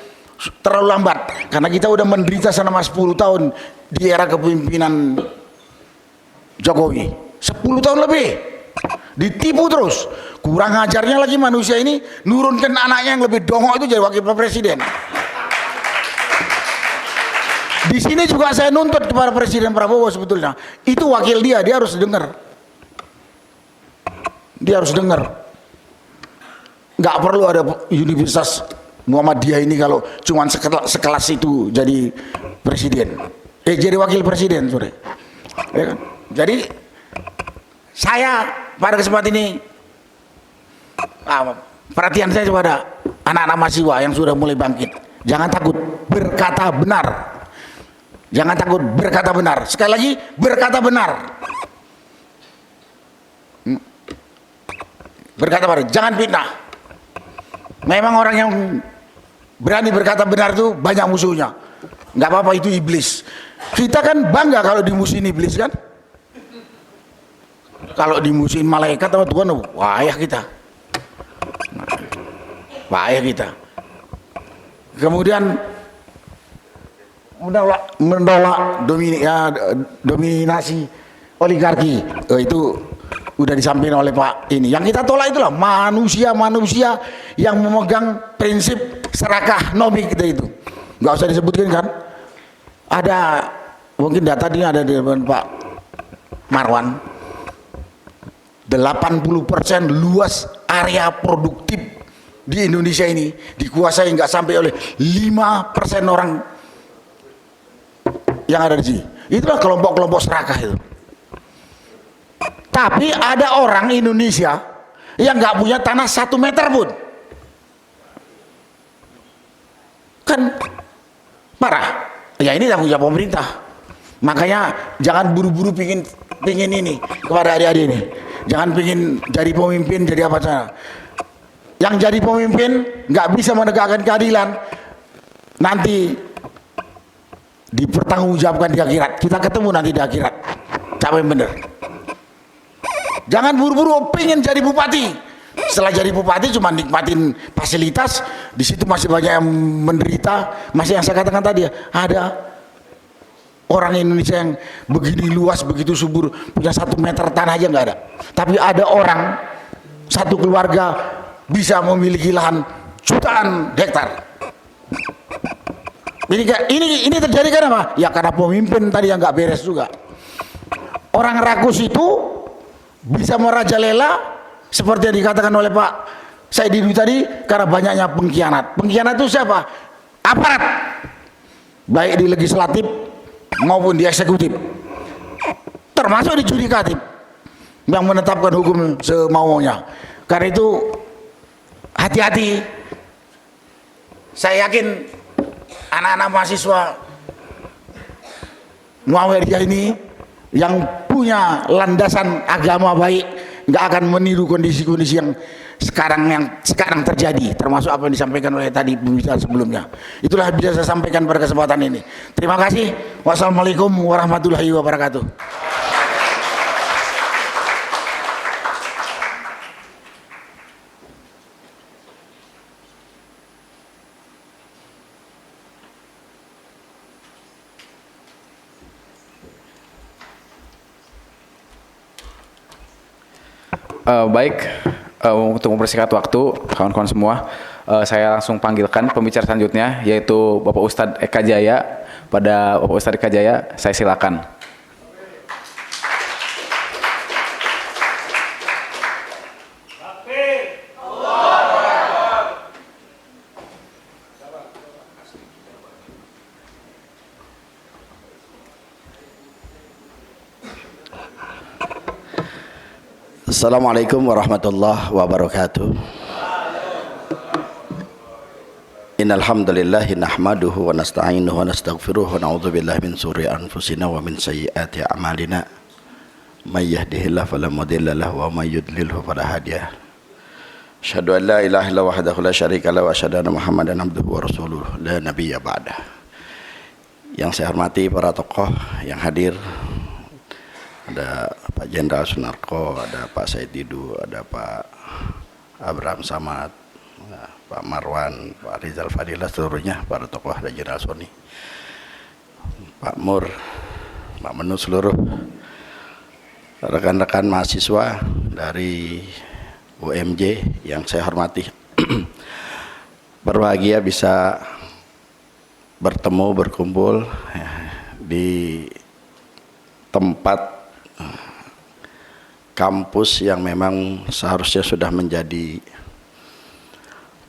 terlalu lambat karena kita udah menderita selama 10 tahun di era kepemimpinan Jokowi. 10 tahun lebih ditipu terus. Kurang ajarnya lagi manusia ini nurunkan anaknya yang lebih dongok itu jadi wakil presiden. Di sini juga saya nuntut kepada Presiden Prabowo sebetulnya. Itu wakil dia harus dengar. Dia harus dengar. Nggak perlu ada Universitas Muhammadiyah ini kalau cuma sekelas itu jadi presiden. Jadi wakil presiden, sorry. Ya kan? Jadi saya pada kesempatan ini perhatian saya kepada anak-anak mahasiswa yang sudah mulai bangkit. Jangan takut berkata benar. Jangan takut berkata benar. Sekali lagi, berkata benar. Berkata benar, jangan fitnah. Memang orang yang berani berkata benar itu banyak musuhnya. Nggak apa-apa, itu iblis. Kita kan bangga kalau dimusuhin iblis kan. Kalau dimusuhin malaikat sama Tuhan, wayah kita. Wayah kita. Kemudian menolak dominasi oligarki. Itu udah disampaikan oleh Pak ini. Yang kita tolak itulah manusia-manusia yang memegang prinsip serakah nomik itu. Nggak usah disebutkan kan. Ada mungkin data ini ada di depan Pak Marwan. 80% luas area produktif di Indonesia ini dikuasai nggak sampai oleh 5% orang yang ada di sini. Itulah kelompok-kelompok serakah itu. Tapi ada orang Indonesia yang nggak punya tanah 1 meter pun. Kan parah. Ya ini tanggung jawab pemerintah. Makanya jangan buru-buru pingin ini kepada adik-adik ini. Jangan pingin jadi pemimpin, jadi apa saja. Yang jadi pemimpin nggak bisa menegakkan keadilan, nanti dipertanggungjawabkan di akhirat. Kita ketemu nanti di akhirat. Siapa yang benar? Jangan buru-buru pengen jadi bupati. Setelah jadi bupati cuma nikmatin fasilitas, di situ masih banyak yang menderita. Masih yang saya katakan tadi, ada orang Indonesia yang begini luas, begitu subur, punya 1 meter tanah aja nggak ada. Tapi ada orang satu keluarga bisa memiliki lahan jutaan hektar. Ini terjadi karena apa? Ya karena pemimpin tadi yang nggak beres juga. Orang rakus itu bisa merajalela seperti yang dikatakan oleh Pak Saidinu tadi karena banyaknya pengkhianat. Pengkhianat itu siapa? Aparat, baik di legislatif maupun di eksekutif, termasuk di judikatif yang menetapkan hukum semaunya. Karena itu hati-hati. Saya yakin anak-anak mahasiswa Muhammadiyah ini yang punya landasan agama baik nggak akan meniru kondisi-kondisi yang sekarang terjadi, termasuk apa yang disampaikan oleh tadi pembicara sebelumnya. Itulah bisa saya sampaikan pada kesempatan ini. Terima kasih. Wassalamualaikum warahmatullahi wabarakatuh. Baik, untuk mempersingkat waktu, kawan-kawan semua, saya langsung panggilkan pembicara selanjutnya, yaitu Bapak Ustadz Eka Jaya. Pada Bapak Ustadz Eka Jaya, saya silakan. Assalamualaikum warahmatullahi wabarakatuh. Innal hamdalillah nahmaduhu wa nasta'inuhu wa nastaghfiruh wa na'udzu billahi min shururi anfusina wa min sayyiati a'malina. May yahdihillahu fala mudilla lahu wa may yudlilhu fala hadiya. Asyhadu an la ilaha illallah wahdahu la syarika lahu wa asyhadu anna Muhammadan abduhu wa rasuluh la nabiyya ba'dah. Yang saya hormati para tokoh yang hadir, ada Pak Jenderal Sunarko, ada Pak Saidinu, ada Pak Abraham Samad, Pak Marwan, Pak Rizal Fadilah, seluruhnya para tokoh dan Jenderal Soni, Pak Mur, Pak Menu, seluruh rekan-rekan mahasiswa dari UMJ yang saya hormati. Berbahagia bisa bertemu, berkumpul di tempat kampus yang memang seharusnya sudah menjadi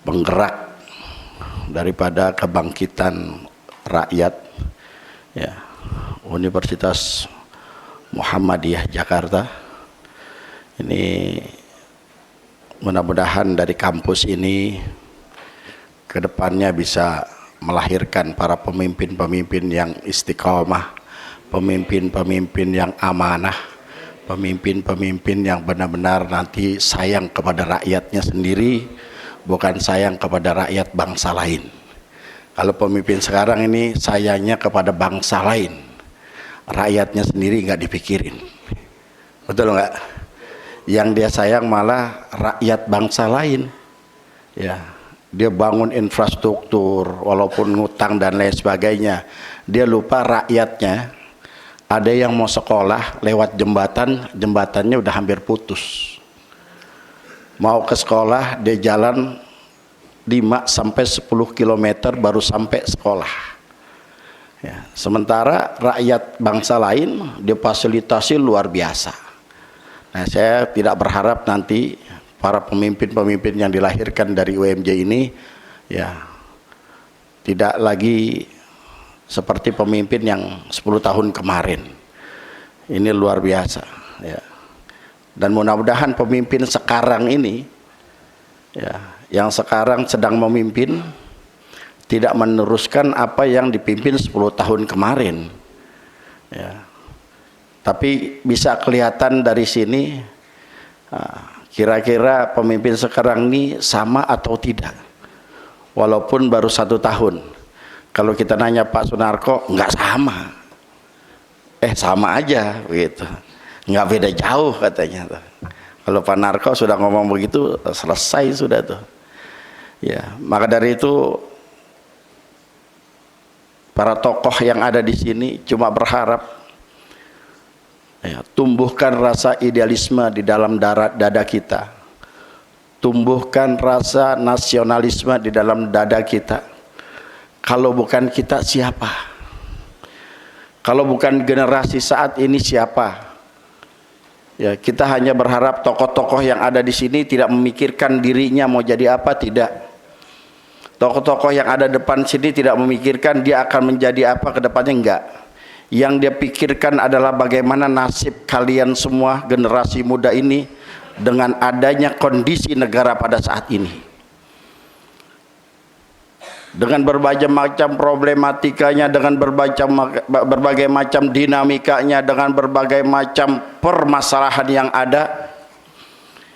penggerak daripada kebangkitan rakyat, ya, Universitas Muhammadiyah Jakarta. Ini mudah-mudahan dari kampus ini kedepannya bisa melahirkan para pemimpin-pemimpin yang istiqomah, pemimpin-pemimpin yang amanah, pemimpin-pemimpin yang benar-benar nanti sayang kepada rakyatnya sendiri, bukan sayang kepada rakyat bangsa lain. Kalau pemimpin sekarang ini sayangnya kepada bangsa lain, rakyatnya sendiri nggak dipikirin, betul nggak? Yang dia sayang malah rakyat bangsa lain, ya. Dia bangun infrastruktur walaupun ngutang dan lain sebagainya, dia lupa rakyatnya. Ada yang mau sekolah lewat jembatan, jembatannya udah hampir putus. Mau ke sekolah dia jalan 5 sampai 10 km baru sampai sekolah. Ya, sementara rakyat bangsa lain difasilitasi luar biasa. Nah, saya tidak berharap nanti para pemimpin-pemimpin yang dilahirkan dari UMJ ini ya tidak lagi seperti pemimpin yang 10 tahun kemarin. Ini luar biasa ya. Dan mudah-mudahan pemimpin sekarang ini ya, yang sekarang sedang memimpin tidak meneruskan apa yang dipimpin 10 tahun kemarin ya. Tapi bisa kelihatan dari sini kira-kira pemimpin sekarang ini sama atau tidak, walaupun baru 1 tahun. Kalau kita nanya Pak Sunarko, nggak sama. Sama aja begitu, nggak beda jauh katanya. Kalau Pak Narko sudah ngomong begitu, selesai sudah tuh. Ya, maka dari itu para tokoh yang ada di sini cuma berharap ya, tumbuhkan rasa idealisme di dalam dada kita, tumbuhkan rasa nasionalisme di dalam dada kita. Kalau bukan kita siapa? Kalau bukan generasi saat ini siapa? Ya, kita hanya berharap tokoh-tokoh yang ada di sini tidak memikirkan dirinya mau jadi apa, tidak. Tokoh-tokoh yang ada depan sini tidak memikirkan dia akan menjadi apa ke depannya, enggak. Yang dia pikirkan adalah bagaimana nasib kalian semua generasi muda ini dengan adanya kondisi negara pada saat ini. Dengan berbagai macam problematikanya, dengan berbagai macam dinamikanya, dengan berbagai macam permasalahan yang ada,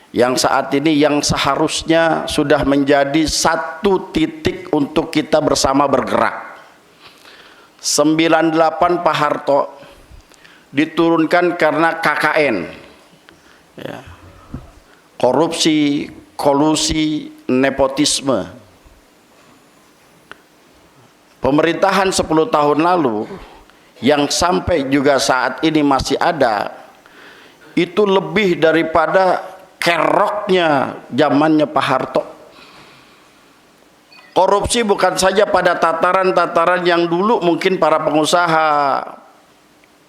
yang saat ini yang seharusnya sudah menjadi satu titik untuk kita bersama bergerak. 98 Pak Harto diturunkan karena KKN ya. Korupsi, kolusi, nepotisme. Pemerintahan 10 tahun lalu yang sampai juga saat ini masih ada, itu lebih daripada keroknya zamannya Pak Harto. Korupsi bukan saja pada tataran-tataran yang dulu mungkin para pengusaha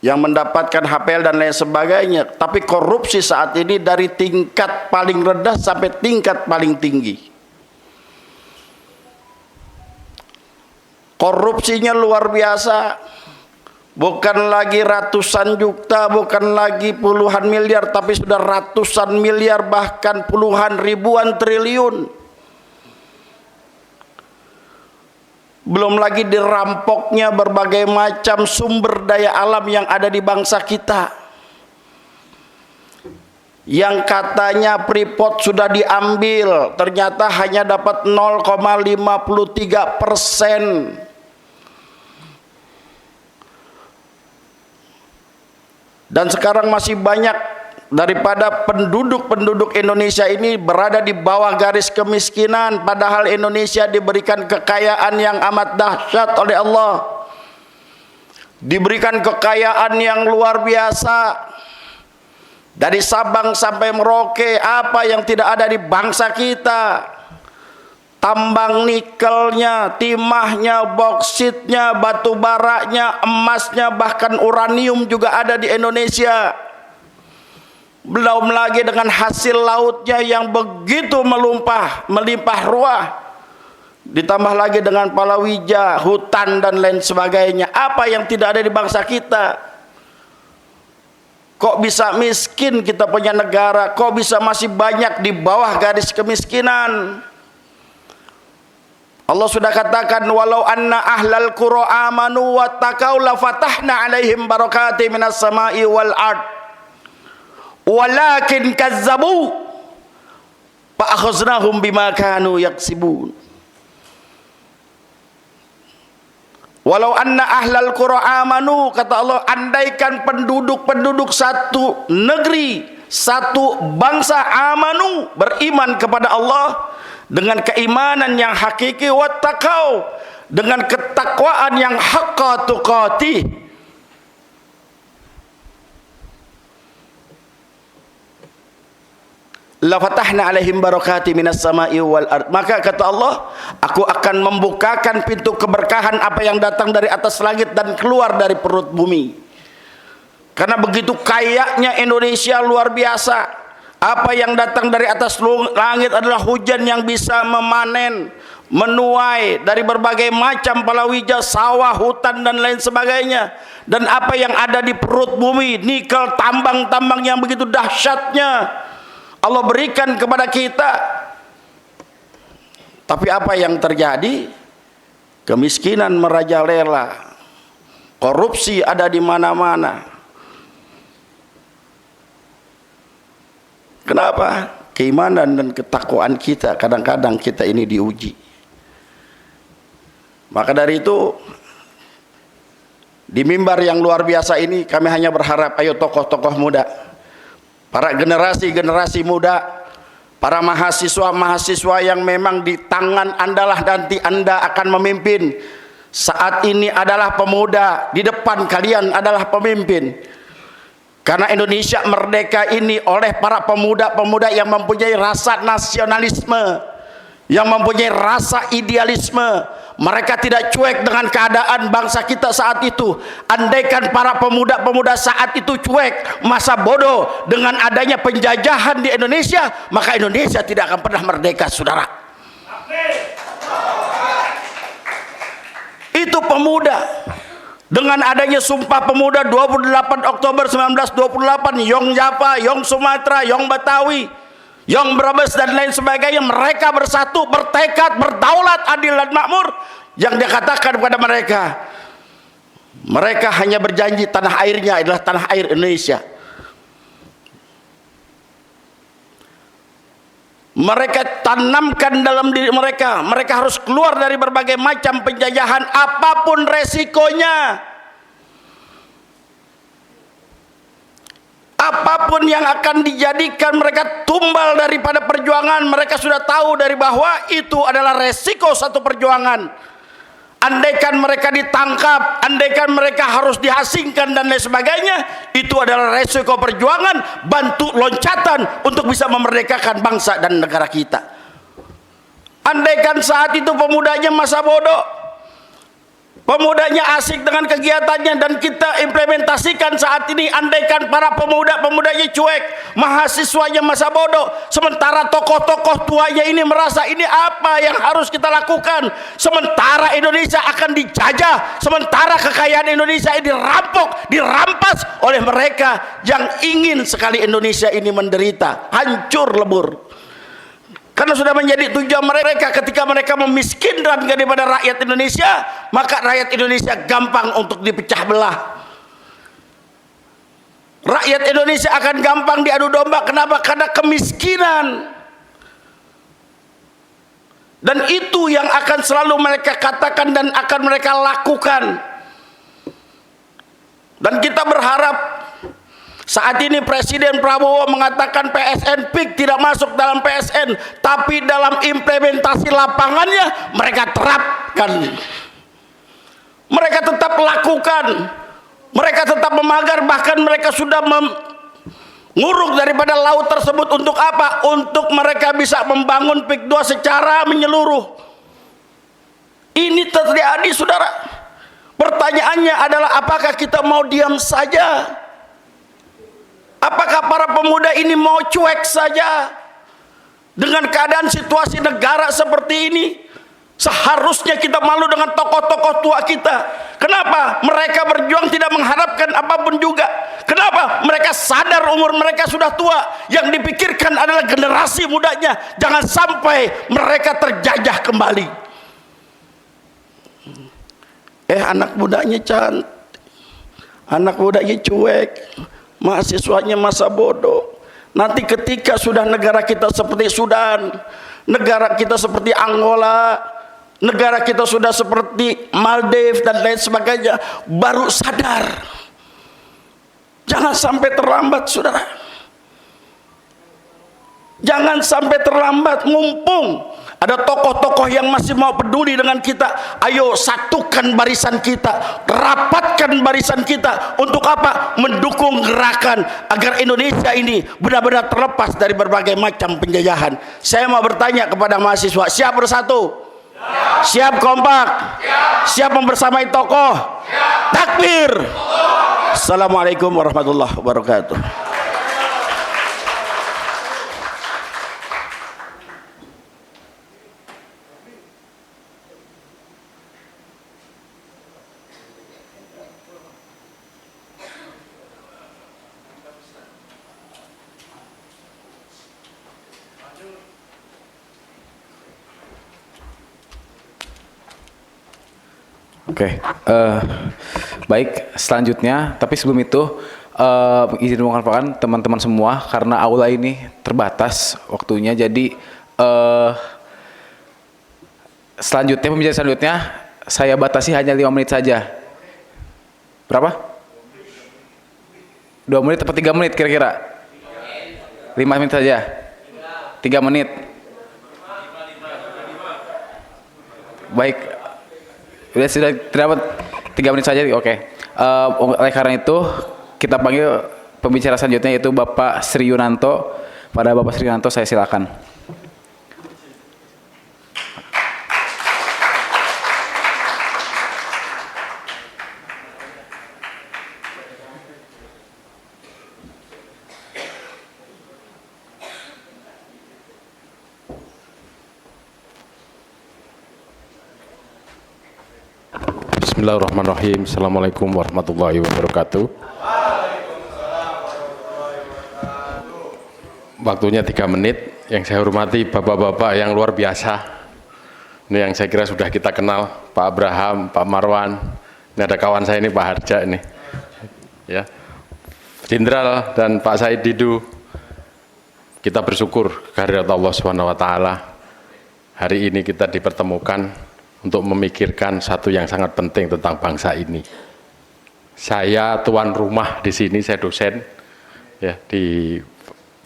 yang mendapatkan HPL dan lain sebagainya, tapi korupsi saat ini dari tingkat paling rendah sampai tingkat paling tinggi. Korupsinya luar biasa, bukan lagi ratusan juta, bukan lagi puluhan miliar, tapi sudah ratusan miliar, bahkan puluhan ribuan triliun. Belum lagi dirampoknya berbagai macam sumber daya alam yang ada di bangsa kita. Yang katanya Freeport sudah diambil, ternyata hanya dapat 0,53%. Dan sekarang masih banyak daripada penduduk Indonesia ini berada di bawah garis kemiskinan, padahal Indonesia diberikan kekayaan yang amat dahsyat oleh Allah, diberikan kekayaan yang luar biasa. Dari Sabang sampai Merauke, apa yang tidak ada di bangsa kita? Tambang nikelnya, timahnya, boksitnya, batu baranya, emasnya, bahkan uranium juga ada di Indonesia. Belum lagi dengan hasil lautnya yang begitu melimpah ruah. Ditambah lagi dengan palawija, hutan dan lain sebagainya. Apa yang tidak ada di bangsa kita? Kok bisa miskin kita punya negara? Kok bisa masih banyak di bawah garis kemiskinan? Allah sudah katakan, walau anna ahlal qura amanu wattaqau la fatahna alaihim barakati minas sama'i wal ard walakin kazzabu fa akhaznahum bima kanu yaksibun. Walau anna ahlal qura amanu, kata Allah, andaikan penduduk satu negeri, satu bangsa, amanu, beriman kepada Allah dengan keimanan yang hakiki, wattaqau, dengan ketakwaan yang haqqa tuqatih, la fatahna alaihim barakati minas sama'i wal ard, maka kata Allah, aku akan membukakan pintu keberkahan apa yang datang dari atas langit dan keluar dari perut bumi. Karena begitu kayanya Indonesia, luar biasa. Apa yang datang dari atas langit adalah hujan yang bisa memanen, menuai dari berbagai macam palawija, sawah, hutan dan lain sebagainya. Dan apa yang ada di perut bumi, nikel, tambang-tambang yang begitu dahsyatnya, Allah berikan kepada kita. Tapi apa yang terjadi? Kemiskinan merajalela, korupsi ada di mana-mana. Kenapa? Keimanan dan ketakwaan kita, kadang-kadang kita ini diuji. Maka dari itu, di mimbar yang luar biasa ini kami hanya berharap, ayo tokoh-tokoh muda, para generasi muda, para mahasiswa yang memang di tangan Anda lah nanti Anda akan memimpin. Saat ini adalah pemuda, di depan kalian adalah pemimpin. Karena Indonesia merdeka ini oleh para pemuda-pemuda yang mempunyai rasa nasionalisme, yang mempunyai rasa idealisme. Mereka tidak cuek dengan keadaan bangsa kita saat itu. Andaikan para pemuda-pemuda saat itu cuek, masa bodoh dengan adanya penjajahan di Indonesia, maka Indonesia tidak akan pernah merdeka, saudara. Itu pemuda. Dengan adanya Sumpah Pemuda 28 Oktober 1928, Yong Java, Yong Sumatera, Yong Betawi, Yong Brebes dan lain sebagainya, mereka bersatu, bertekad, berdaulat, adil dan makmur. Yang dia katakan kepada mereka hanya berjanji tanah airnya adalah tanah air Indonesia. Mereka tanamkan dalam diri mereka, mereka harus keluar dari berbagai macam penjajahan apapun resikonya. Apapun yang akan dijadikan mereka tumbal daripada perjuangan, mereka sudah tahu dari bahwa itu adalah resiko satu perjuangan. Andaikan mereka ditangkap, andaikan mereka harus diasingkan dan lain sebagainya, itu adalah resiko perjuangan, bantu loncatan untuk bisa memerdekakan bangsa dan negara kita. Andaikan saat itu pemudanya masa bodoh, pemudanya asik dengan kegiatannya dan kita implementasikan saat ini, andaikan para pemuda-pemudanya cuek, mahasiswanya masa bodoh, sementara tokoh-tokoh tuanya ini merasa ini apa yang harus kita lakukan, sementara Indonesia akan dijajah, sementara kekayaan Indonesia ini dirampok, dirampas oleh mereka yang ingin sekali Indonesia ini menderita, hancur lebur. Karena sudah menjadi tujuan mereka, ketika mereka memiskinkan daripada rakyat Indonesia, maka rakyat Indonesia gampang untuk dipecah belah. Rakyat Indonesia akan gampang diadu domba. Kenapa? Karena kemiskinan. Dan itu yang akan selalu mereka katakan dan akan mereka lakukan. Dan kita berharap, saat ini Presiden Prabowo mengatakan PSN PIK tidak masuk dalam PSN, tapi dalam implementasi lapangannya mereka terapkan. Mereka tetap lakukan. Mereka tetap memagar, bahkan mereka sudah menguruk daripada laut tersebut untuk apa? Untuk mereka bisa membangun PIK 2 secara menyeluruh. Ini terjadi, saudara. Pertanyaannya adalah apakah kita mau diam saja? Apakah para pemuda ini mau cuek saja dengan keadaan situasi negara seperti ini? Seharusnya kita malu dengan tokoh-tokoh tua kita. Kenapa? Mereka berjuang tidak mengharapkan apapun juga. Kenapa? Mereka sadar umur mereka sudah tua. Yang dipikirkan adalah generasi mudanya. Jangan sampai mereka terjajah kembali. Anak mudanya cantik, anak mudanya cuek, mahasiswanya masa bodoh. Nanti ketika sudah negara kita seperti Sudan, negara kita seperti Angola, negara kita sudah seperti Maldives dan lain sebagainya, baru sadar. Jangan sampai terlambat, saudara. Jangan sampai terlambat. Mumpung ada tokoh-tokoh yang masih mau peduli dengan kita, ayo satukan barisan kita, rapatkan barisan kita. Untuk apa? Mendukung gerakan agar Indonesia ini benar-benar terlepas dari berbagai macam penjajahan. Saya mau bertanya kepada mahasiswa, siap bersatu? Siap kompak? Siap membersamai tokoh? Takbir! Assalamualaikum warahmatullahi wabarakatuh. Oke, baik, selanjutnya, tapi sebelum itu izin mengucapkan teman-teman semua, karena aula ini terbatas waktunya, jadi selanjutnya, pembicaraan selanjutnya saya batasi hanya 5 menit saja. Berapa? 2 menit atau 3 menit kira-kira? 5 menit saja? 3 menit? Baik. Sudah dapat 3 menit saja, oke. Oleh karena itu kita panggil pembicara selanjutnya, yaitu Bapak Sri Yunanto. Pada Bapak Sri Yunanto saya silakan. Bismillahirrahmanirrahim. Assalamualaikum warahmatullahi wabarakatuh. Waktunya 3 menit. Yang saya hormati bapak-bapak yang luar biasa. Ini yang saya kira sudah kita kenal, Pak Abraham, Pak Marwan. Ini ada kawan saya ini, Pak Harja ini. Ya. Jenderal dan Pak Said Didu. Kita bersyukur kehadirat Allah SWT. Hari ini kita dipertemukan untuk memikirkan satu yang sangat penting tentang bangsa ini. Saya tuan rumah di sini, saya dosen ya di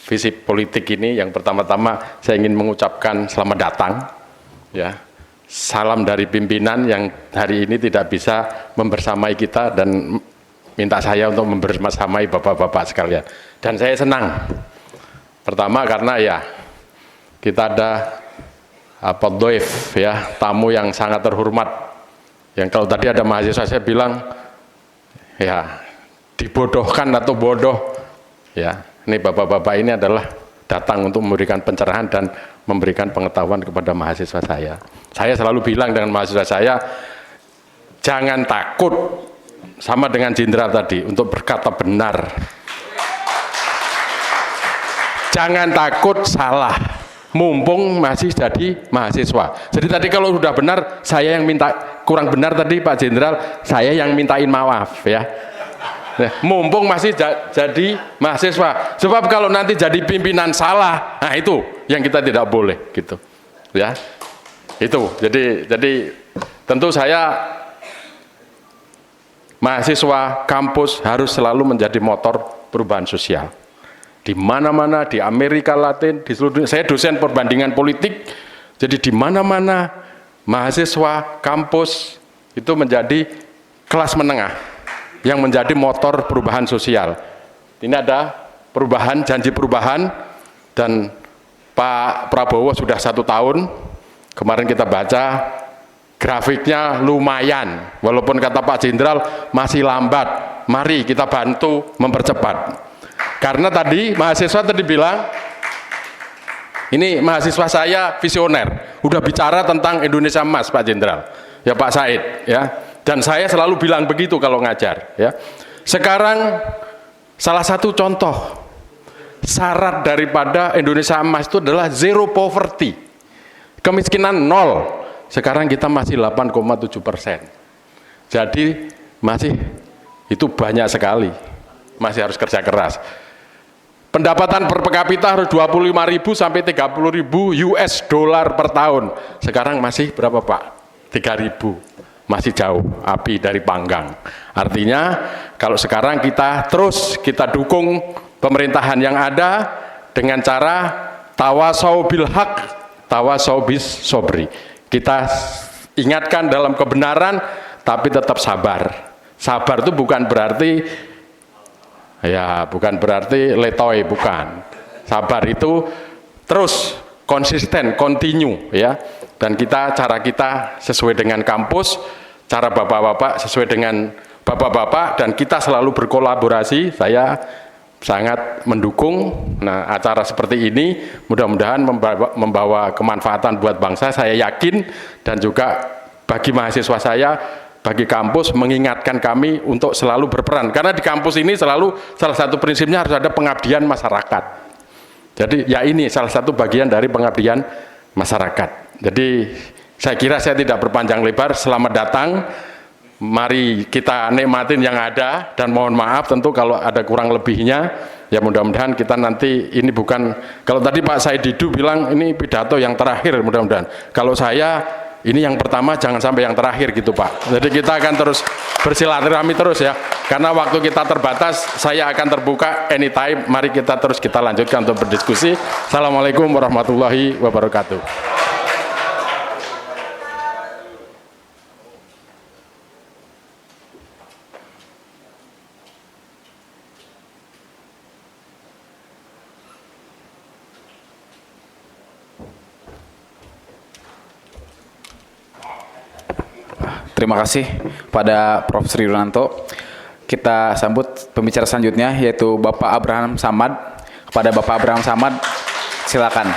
FISIP politik ini. Yang pertama-tama saya ingin mengucapkan selamat datang ya. Salam dari pimpinan yang hari ini tidak bisa membersamai kita dan minta saya untuk membersamai bapak-bapak sekalian. Dan saya senang. Pertama karena ya kita ada doif ya, tamu yang sangat terhormat. Yang kalau tadi ada mahasiswa saya bilang ya dibodohkan atau bodoh ya. Ini bapak-bapak ini adalah datang untuk memberikan pencerahan dan memberikan pengetahuan kepada mahasiswa saya. Saya selalu bilang dengan mahasiswa saya, jangan takut, sama dengan jenderal tadi, untuk berkata benar. Jangan takut salah, mumpung masih jadi mahasiswa. Jadi tadi kalau sudah benar, saya yang minta, kurang benar tadi Pak Jenderal, saya yang mintain maaf ya. Nah, mumpung masih jadi mahasiswa. Sebab kalau nanti jadi pimpinan salah, nah itu yang kita tidak boleh gitu. Ya. Itu. Jadi tentu saya mahasiswa kampus harus selalu menjadi motor perubahan sosial. Di mana-mana, di Amerika Latin, di seluruh dunia. Saya dosen perbandingan politik, jadi di mana-mana mahasiswa kampus itu menjadi kelas menengah yang menjadi motor perubahan sosial. Ini ada perubahan, janji perubahan, dan Pak Prabowo sudah 1 tahun. Kemarin kita baca grafiknya lumayan, walaupun kata Pak Jenderal masih lambat. Mari kita bantu mempercepat. Karena tadi mahasiswa tadi bilang, ini mahasiswa saya visioner, udah bicara tentang Indonesia Emas Pak Jenderal, ya Pak Said, ya. Dan saya selalu bilang begitu kalau ngajar, ya. Sekarang salah satu contoh syarat daripada Indonesia Emas itu adalah zero poverty, kemiskinan 0. Sekarang kita masih 8,7%. Jadi masih itu banyak sekali, masih harus kerja keras. Pendapatan per kapita harus 25.000 sampai 30.000 US dollar per tahun. Sekarang masih berapa Pak? 3.000. Masih jauh api dari panggang. Artinya kalau sekarang kita dukung pemerintahan yang ada dengan cara tawasau bil haq, tawasau bis sobri. Kita ingatkan dalam kebenaran tapi tetap sabar. Sabar itu bukan berarti letoy, bukan. Sabar itu terus konsisten, continue ya. Dan cara kita sesuai dengan kampus, cara bapak-bapak sesuai dengan bapak-bapak, dan kita selalu berkolaborasi. Saya sangat mendukung. Nah, acara seperti ini mudah-mudahan membawa kemanfaatan buat bangsa, saya yakin, dan juga bagi mahasiswa saya, bagi kampus, mengingatkan kami untuk selalu berperan. Karena di kampus ini selalu salah satu prinsipnya harus ada pengabdian masyarakat. Jadi ya ini salah satu bagian dari pengabdian masyarakat. Jadi saya kira saya tidak berpanjang lebar. Selamat datang. Mari kita nikmatin yang ada, dan mohon maaf tentu kalau ada kurang lebihnya. Ya mudah-mudahan kita nanti, ini bukan, kalau tadi Pak Said Didu bilang ini pidato yang terakhir, mudah-mudahan. Kalau saya ini yang pertama, jangan sampai yang terakhir gitu Pak. Jadi kita akan terus bersilaturahmi terus ya. Karena waktu kita terbatas, saya akan terbuka anytime. Mari kita lanjutkan untuk berdiskusi. Assalamualaikum warahmatullahi wabarakatuh. Terima kasih pada Prof. Sri Yunanto. Kita sambut pembicara selanjutnya, yaitu Bapak Abraham Samad. Kepada Bapak Abraham Samad, silakan.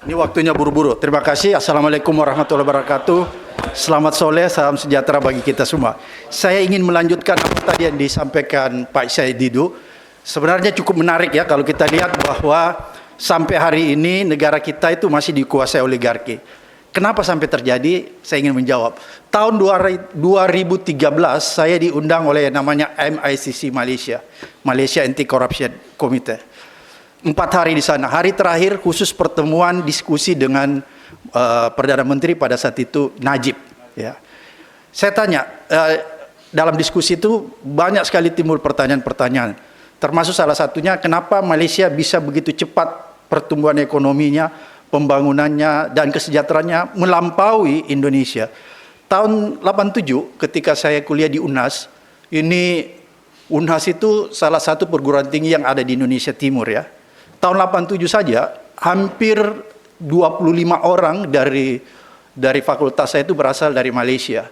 Ini waktunya buru-buru. Terima kasih. Assalamualaikum warahmatullahi wabarakatuh. Selamat sore, salam sejahtera bagi kita semua. Saya ingin melanjutkan apa tadi yang disampaikan Pak Said Didu. Sebenarnya cukup menarik ya kalau kita lihat bahwa sampai hari ini negara kita itu masih dikuasai oligarki. Kenapa sampai terjadi? Saya ingin menjawab. Tahun 2013 saya diundang oleh namanya MICC Malaysia, Malaysia Anti Corruption Committee. 4 hari di sana. Hari terakhir khusus pertemuan diskusi dengan Perdana Menteri pada saat itu, Najib. Ya. Saya tanya, dalam diskusi itu banyak sekali timbul pertanyaan-pertanyaan. Termasuk salah satunya, kenapa Malaysia bisa begitu cepat pertumbuhan ekonominya, pembangunannya, dan kesejahteraannya melampaui Indonesia. Tahun 87 ketika saya kuliah di UNHAS, UNHAS itu salah satu perguruan tinggi yang ada di Indonesia Timur ya. Tahun 87 saja hampir 25 orang dari fakultas saya itu berasal dari Malaysia.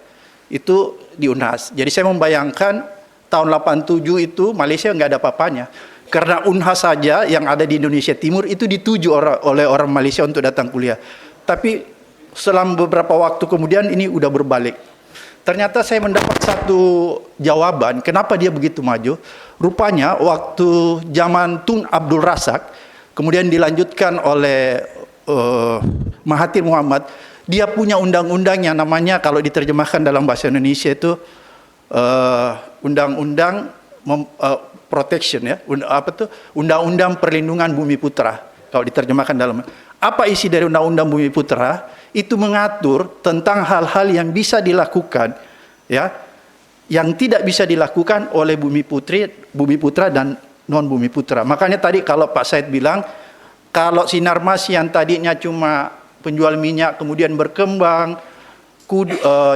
Itu di UNHAS. Jadi saya membayangkan tahun 87 itu Malaysia nggak ada apa-apanya. Karena UNHAS saja yang ada di Indonesia Timur itu dituju oleh orang Malaysia untuk datang kuliah. Tapi selama beberapa waktu kemudian ini udah berbalik. Ternyata saya mendapat satu jawaban kenapa dia begitu maju. Rupanya waktu zaman Tun Abdul Razak, kemudian dilanjutkan oleh Mahathir Muhammad, dia punya undang-undang yang namanya, kalau diterjemahkan dalam bahasa Indonesia itu undang-undang protection ya, undang-undang perlindungan bumi putra. Kalau diterjemahkan dalam, apa isi dari undang-undang bumi putra? Itu mengatur tentang hal-hal yang bisa dilakukan ya, yang tidak bisa dilakukan oleh bumi putra dan non bumi putra. Makanya tadi kalau Pak Said bilang, kalau Sinarmas yang tadinya cuma penjual minyak kemudian berkembang,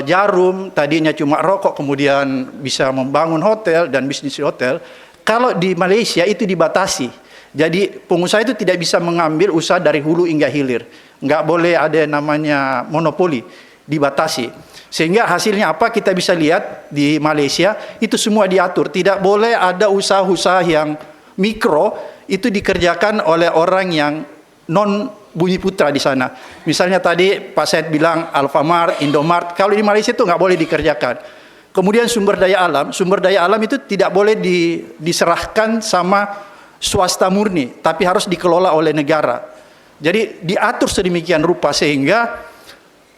Jarum tadinya cuma rokok kemudian bisa membangun hotel dan bisnis hotel. Kalau di Malaysia itu dibatasi. Jadi pengusaha itu tidak bisa mengambil usaha dari hulu hingga hilir. Nggak boleh ada namanya monopoli, dibatasi. Sehingga hasilnya apa kita bisa lihat di Malaysia itu semua diatur. Tidak boleh ada usaha-usaha yang mikro itu dikerjakan oleh orang yang non bumi putra di sana. Misalnya tadi Pak Said bilang Alfamart, Indomart, kalau di Malaysia itu nggak boleh dikerjakan. Kemudian sumber daya alam itu tidak boleh diserahkan sama swasta murni, tapi harus dikelola oleh negara. Jadi diatur sedemikian rupa sehingga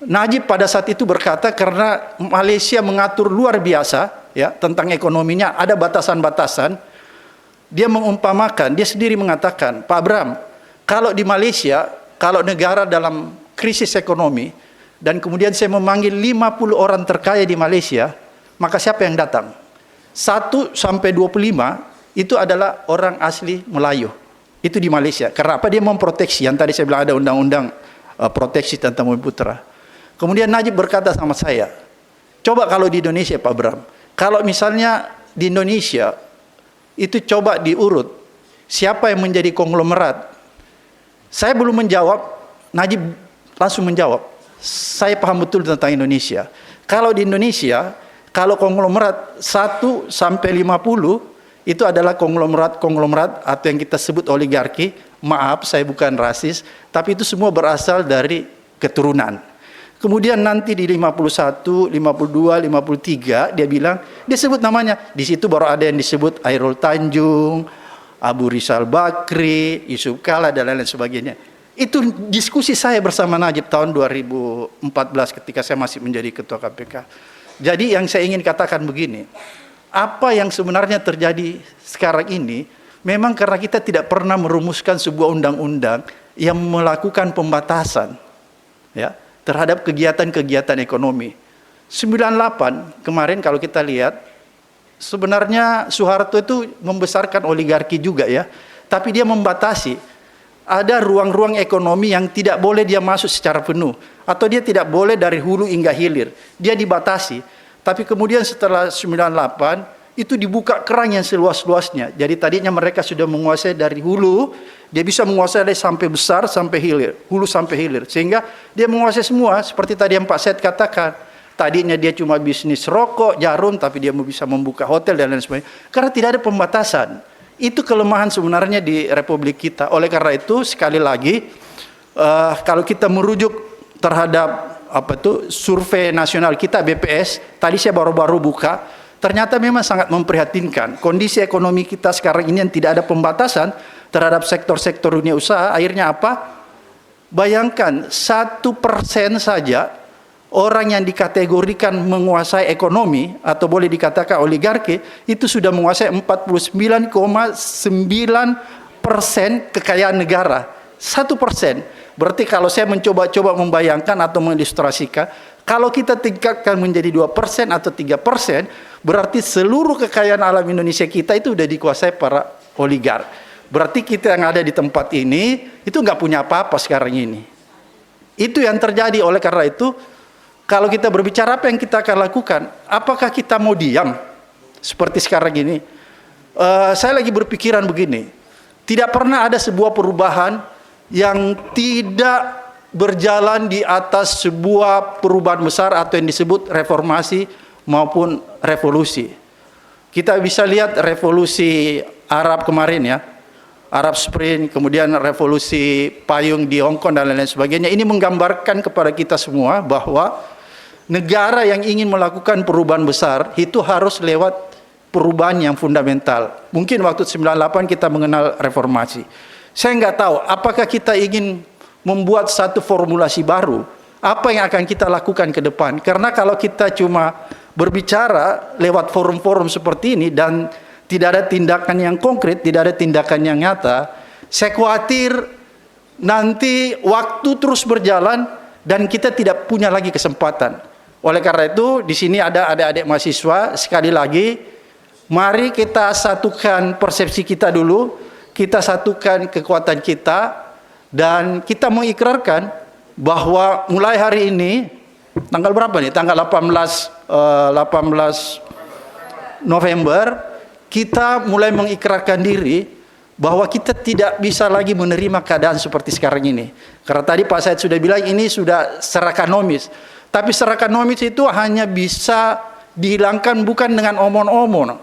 Najib pada saat itu berkata karena Malaysia mengatur luar biasa ya tentang ekonominya, ada batasan-batasan. Dia mengumpamakan, dia sendiri mengatakan, Pak Abram, kalau di Malaysia, kalau negara dalam krisis ekonomi dan kemudian saya memanggil 50 orang terkaya di Malaysia, maka siapa yang datang? 1 sampai 25 itu adalah orang asli Melayu. Itu di Malaysia. Karena apa? Dia memproteksi. Yang tadi saya bilang ada undang-undang proteksi tentang bumi putra. Kemudian Najib berkata sama saya, coba kalau di Indonesia Pak Bram, kalau misalnya di Indonesia itu coba diurut siapa yang menjadi konglomerat. Saya belum menjawab, Najib langsung menjawab. Saya paham betul tentang Indonesia. Kalau di Indonesia, kalau konglomerat 1 sampai 50 itu adalah konglomerat atau yang kita sebut oligarki. Maaf, saya bukan rasis, tapi itu semua berasal dari keturunan. Kemudian nanti di 51, 52, 53 dia bilang, dia sebut namanya. Di situ baru ada yang disebut Airul Tanjung, Abu Rizal Bakri, Yusuf Kala dan lain-lain sebagainya. Itu diskusi saya bersama Najib tahun 2014 ketika saya masih menjadi ketua KPK. Jadi yang saya ingin katakan begini, apa yang sebenarnya terjadi sekarang ini memang karena kita tidak pernah merumuskan sebuah undang-undang yang melakukan pembatasan ya terhadap kegiatan-kegiatan ekonomi. 98 kemarin kalau kita lihat, sebenarnya Soeharto itu membesarkan oligarki juga ya, tapi dia membatasi. Ada ruang-ruang ekonomi yang tidak boleh dia masuk secara penuh, atau dia tidak boleh dari hulu hingga hilir. Dia dibatasi. Tapi kemudian setelah 98 itu dibuka keran yang seluas-luasnya. Jadi tadinya mereka sudah menguasai dari hulu, dia bisa menguasai dari sampai besar sampai hilir, hulu sampai hilir. Sehingga dia menguasai semua, seperti tadi yang Pak Said katakan. Tadinya dia cuma bisnis rokok, jarum, tapi dia bisa membuka hotel dan lain sebagainya. Karena tidak ada pembatasan. Itu kelemahan sebenarnya di Republik kita. Oleh karena itu, sekali lagi, kalau kita merujuk terhadap survei nasional kita BPS, tadi saya baru-baru buka, ternyata memang sangat memprihatinkan. Kondisi ekonomi kita sekarang ini yang tidak ada pembatasan terhadap sektor-sektor dunia usaha, akhirnya apa? Bayangkan 1% saja orang yang dikategorikan menguasai ekonomi atau boleh dikatakan oligarki itu sudah menguasai 49,9% kekayaan negara. 1%. Berarti kalau saya mencoba membayangkan atau mengilustrasikan, kalau kita tingkatkan menjadi 2% atau 3%, berarti seluruh kekayaan alam Indonesia kita itu sudah dikuasai para oligark. Berarti kita yang ada di tempat ini itu nggak punya apa-apa sekarang ini. Itu yang terjadi. Oleh karena itu, kalau kita berbicara apa yang kita akan lakukan, apakah kita mau diam seperti sekarang ini? Saya lagi berpikiran begini, tidak pernah ada sebuah perubahan yang tidak berjalan di atas sebuah perubahan besar atau yang disebut reformasi maupun revolusi. Kita bisa lihat revolusi Arab kemarin ya, Arab Spring, kemudian revolusi payung di Hong Kong dan lain-lain sebagainya. Ini menggambarkan kepada kita semua bahwa negara yang ingin melakukan perubahan besar itu harus lewat perubahan yang fundamental. Mungkin waktu 98 kita mengenal reformasi. Saya nggak tahu apakah kita ingin membuat satu formulasi baru. Apa yang akan kita lakukan ke depan? Karena kalau kita cuma berbicara lewat forum-forum seperti ini dan tidak ada tindakan yang konkret, tidak ada tindakan yang nyata, saya khawatir nanti waktu terus berjalan dan kita tidak punya lagi kesempatan. Oleh karena itu, di sini ada adik-adik mahasiswa, sekali lagi, mari kita satukan persepsi kita dulu, kita satukan kekuatan kita, dan kita mengikrarkan bahwa mulai hari ini, tanggal berapa nih? Tanggal 18 November, kita mulai mengikrarkan diri bahwa kita tidak bisa lagi menerima keadaan seperti sekarang ini. Karena tadi Pak Said sudah bilang ini sudah serakanomis. Tapi serakanomis itu hanya bisa dihilangkan bukan dengan omong-omong.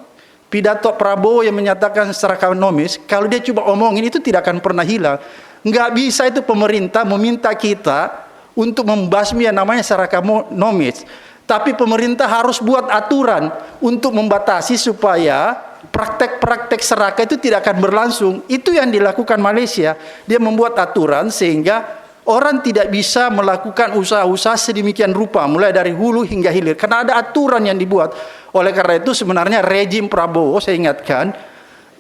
Pidato Prabowo yang menyatakan serakanomis, kalau dia coba omongin itu tidak akan pernah hilang. Nggak bisa itu pemerintah meminta kita untuk membasmi yang namanya serakanomis. Tapi pemerintah harus buat aturan untuk membatasi supaya praktek-praktek serakah itu tidak akan berlangsung. Itu yang dilakukan Malaysia. Dia membuat aturan sehingga orang tidak bisa melakukan usaha-usaha sedemikian rupa, mulai dari hulu hingga hilir. Karena ada aturan yang dibuat. Oleh karena itu sebenarnya rejim Prabowo, saya ingatkan,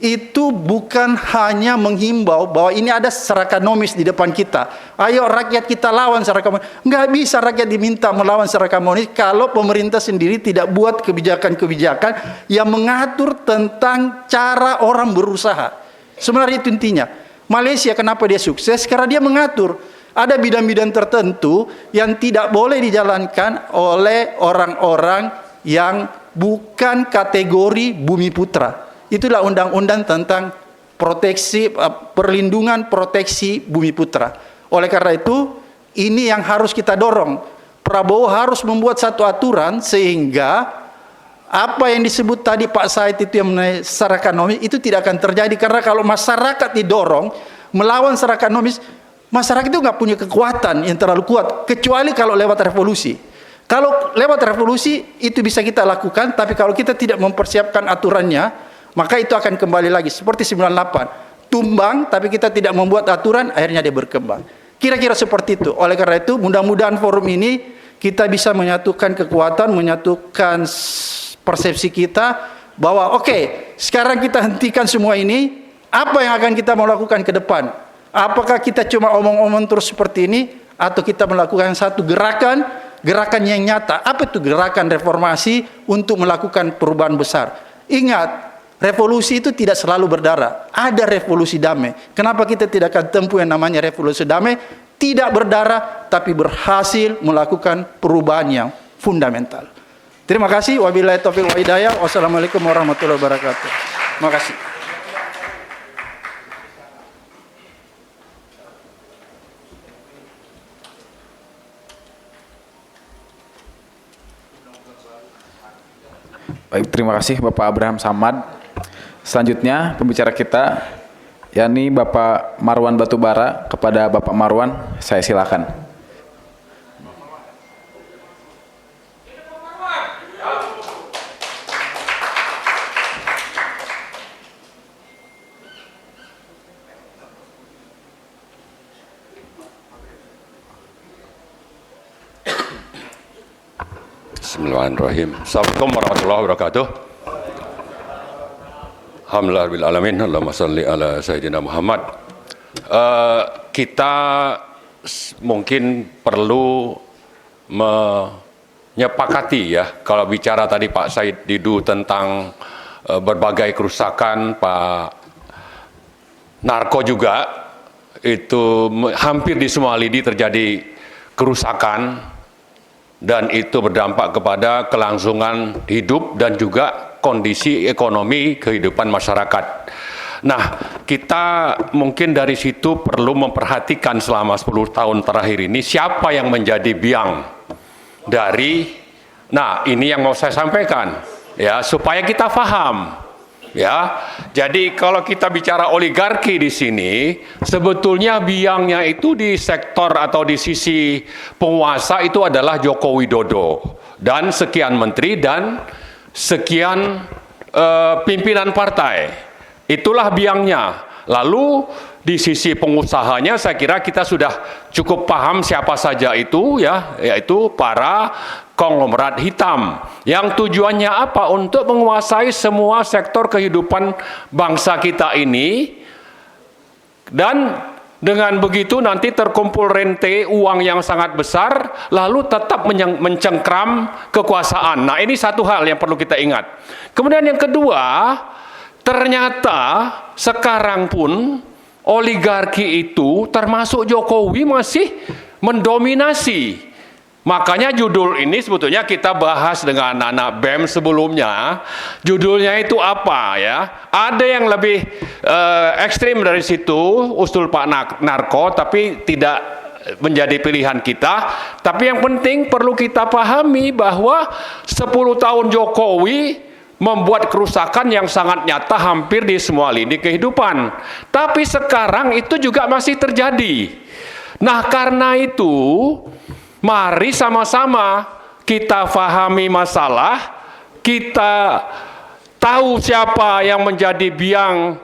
itu bukan hanya menghimbau bahwa ini ada serakah nomis di depan kita. Ayo rakyat kita lawan serakah nomis. Nggak bisa rakyat diminta melawan serakah nomis kalau pemerintah sendiri tidak buat kebijakan-kebijakan yang mengatur tentang cara orang berusaha. Sebenarnya itu intinya. Malaysia kenapa dia sukses? Karena dia mengatur. Ada bidang-bidang tertentu yang tidak boleh dijalankan oleh orang-orang yang bukan kategori bumi putra. Itulah undang-undang tentang perlindungan proteksi bumi putra. Oleh karena itu, ini yang harus kita dorong. Prabowo harus membuat satu aturan sehingga apa yang disebut tadi Pak Said itu yang mengenai serakah nomis itu tidak akan terjadi. Karena kalau masyarakat didorong melawan serakah nomis, masyarakat itu nggak punya kekuatan yang terlalu kuat, kecuali kalau lewat revolusi. Kalau lewat revolusi itu bisa kita lakukan, tapi kalau kita tidak mempersiapkan aturannya, maka itu akan kembali lagi seperti 98, tumbang tapi kita tidak membuat aturan, akhirnya dia berkembang. Kira-kira seperti itu. Oleh karena itu mudah-mudahan forum ini kita bisa menyatukan kekuatan, menyatukan persepsi kita bahwa oke, sekarang kita hentikan semua ini, apa yang akan kita mau lakukan ke depan? Apakah kita cuma omong-omong terus seperti ini, atau kita melakukan satu gerakan yang nyata? Apa itu gerakan reformasi untuk melakukan perubahan besar? Ingat, revolusi itu tidak selalu berdarah. Ada revolusi damai. Kenapa kita tidak akan tempuh yang namanya revolusi damai? Tidak berdarah, tapi berhasil melakukan perubahan yang fundamental. Terima kasih. Wabillahi taufiq wa hidayah. Wassalamualaikum warahmatullahi wabarakatuh. Terima kasih. Baik, terima kasih Bapak Abraham Samad. Selanjutnya pembicara kita yakni Bapak Marwan Batubara. Kepada Bapak Marwan saya silakan. Bismillahirrahmanirrahim. Assalamualaikum warahmatullahi wabarakatuh. Alhamdulillah bil alamin. Allahumma shalli ala sayyidina Muhammad. Kita mungkin perlu menyepakati ya, kalau bicara tadi Pak Said Didu tentang berbagai kerusakan, Pak Narko juga itu hampir di semua lini terjadi kerusakan, dan itu berdampak kepada kelangsungan hidup dan juga kondisi ekonomi kehidupan masyarakat. Nah, kita mungkin dari situ perlu memperhatikan selama 10 tahun terakhir ini siapa yang menjadi biang dari, nah ini yang mau saya sampaikan ya, supaya kita paham. Ya, jadi kalau kita bicara oligarki di sini, sebetulnya biangnya itu di sektor atau di sisi penguasa itu adalah Joko Widodo dan sekian menteri dan sekian pimpinan partai. Itulah biangnya. Lalu di sisi pengusahanya saya kira kita sudah cukup paham siapa saja itu ya, yaitu para konglomerat hitam yang tujuannya apa? Untuk menguasai semua sektor kehidupan bangsa kita ini, dan dengan begitu nanti terkumpul rente uang yang sangat besar lalu tetap mencengkram kekuasaan. Nah, ini satu hal yang perlu kita ingat. Kemudian yang kedua, ternyata sekarang pun oligarki itu termasuk Jokowi masih mendominasi. Makanya judul ini sebetulnya kita bahas dengan anak BEM sebelumnya. Judulnya itu apa ya? Ada yang lebih ekstrim dari situ, usul Pak Narko, tapi tidak menjadi pilihan kita. Tapi yang penting perlu kita pahami bahwa 10 tahun Jokowi membuat kerusakan yang sangat nyata hampir di semua lini kehidupan. Tapi sekarang itu juga masih terjadi. Nah, karena itu mari sama-sama kita fahami masalah, kita tahu siapa yang menjadi biang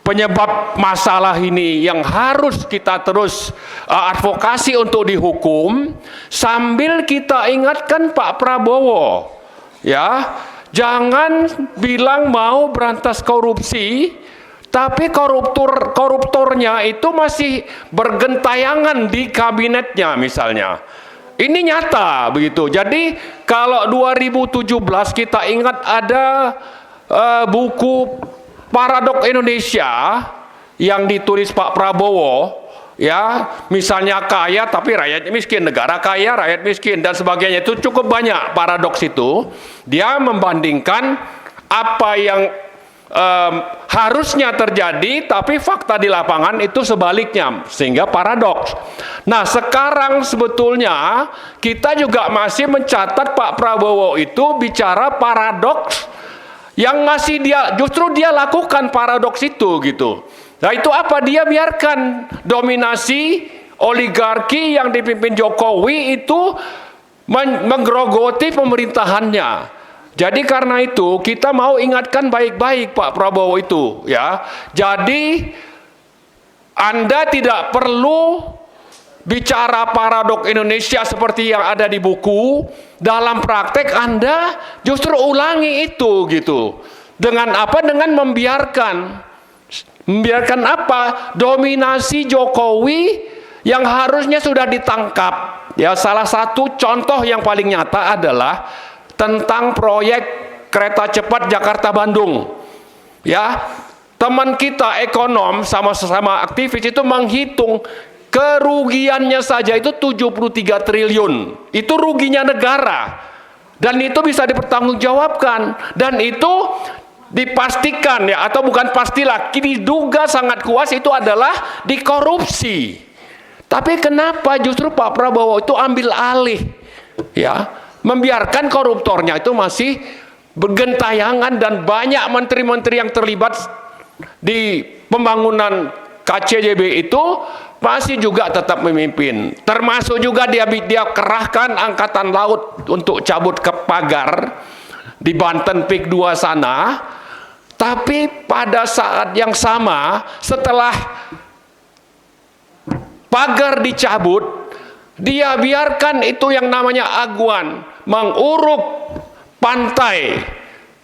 penyebab masalah ini yang harus kita terus advokasi untuk dihukum, sambil kita ingatkan Pak Prabowo, ya, jangan bilang mau berantas korupsi, tapi koruptornya itu masih bergentayangan di kabinetnya misalnya. Ini nyata begitu. Jadi kalau 2017 kita ingat ada buku Paradoks Indonesia yang ditulis Pak Prabowo, ya, misalnya kaya tapi rakyatnya miskin, negara kaya rakyat miskin dan sebagainya, itu cukup banyak paradoks itu. Dia membandingkan apa yang harusnya terjadi tapi fakta di lapangan itu sebaliknya, sehingga paradoks. Nah, sekarang sebetulnya kita juga masih mencatat Pak Prabowo itu bicara paradoks yang masih justru dia lakukan paradoks itu gitu. Nah, itu apa? Dia biarkan dominasi oligarki yang dipimpin Jokowi itu menggerogoti pemerintahannya. Jadi karena itu kita mau ingatkan baik-baik Pak Prabowo itu, ya. Jadi Anda tidak perlu bicara paradoks Indonesia seperti yang ada di buku. Dalam praktek Anda justru ulangi itu gitu. Dengan apa? Dengan membiarkan apa? Dominasi Jokowi yang harusnya sudah ditangkap. Ya, salah satu contoh yang paling nyata adalah tentang proyek kereta cepat Jakarta-Bandung. Ya, teman kita ekonom sama-sama aktivis itu menghitung kerugiannya saja itu 73 triliun. Itu ruginya negara. Dan itu bisa dipertanggungjawabkan. Dan itu dipastikan, ya, atau bukan pastilah, diduga sangat kuat itu adalah dikorupsi. Tapi kenapa justru Pak Prabowo itu ambil alih, ya, membiarkan koruptornya itu masih bergentayangan, dan banyak menteri-menteri yang terlibat di pembangunan KCJB itu masih juga tetap memimpin. Termasuk juga dia kerahkan angkatan laut untuk cabut ke pagar di Banten Pik 2 sana. Tapi pada saat yang sama, setelah pagar dicabut, dia biarkan itu yang namanya aguan menguruk pantai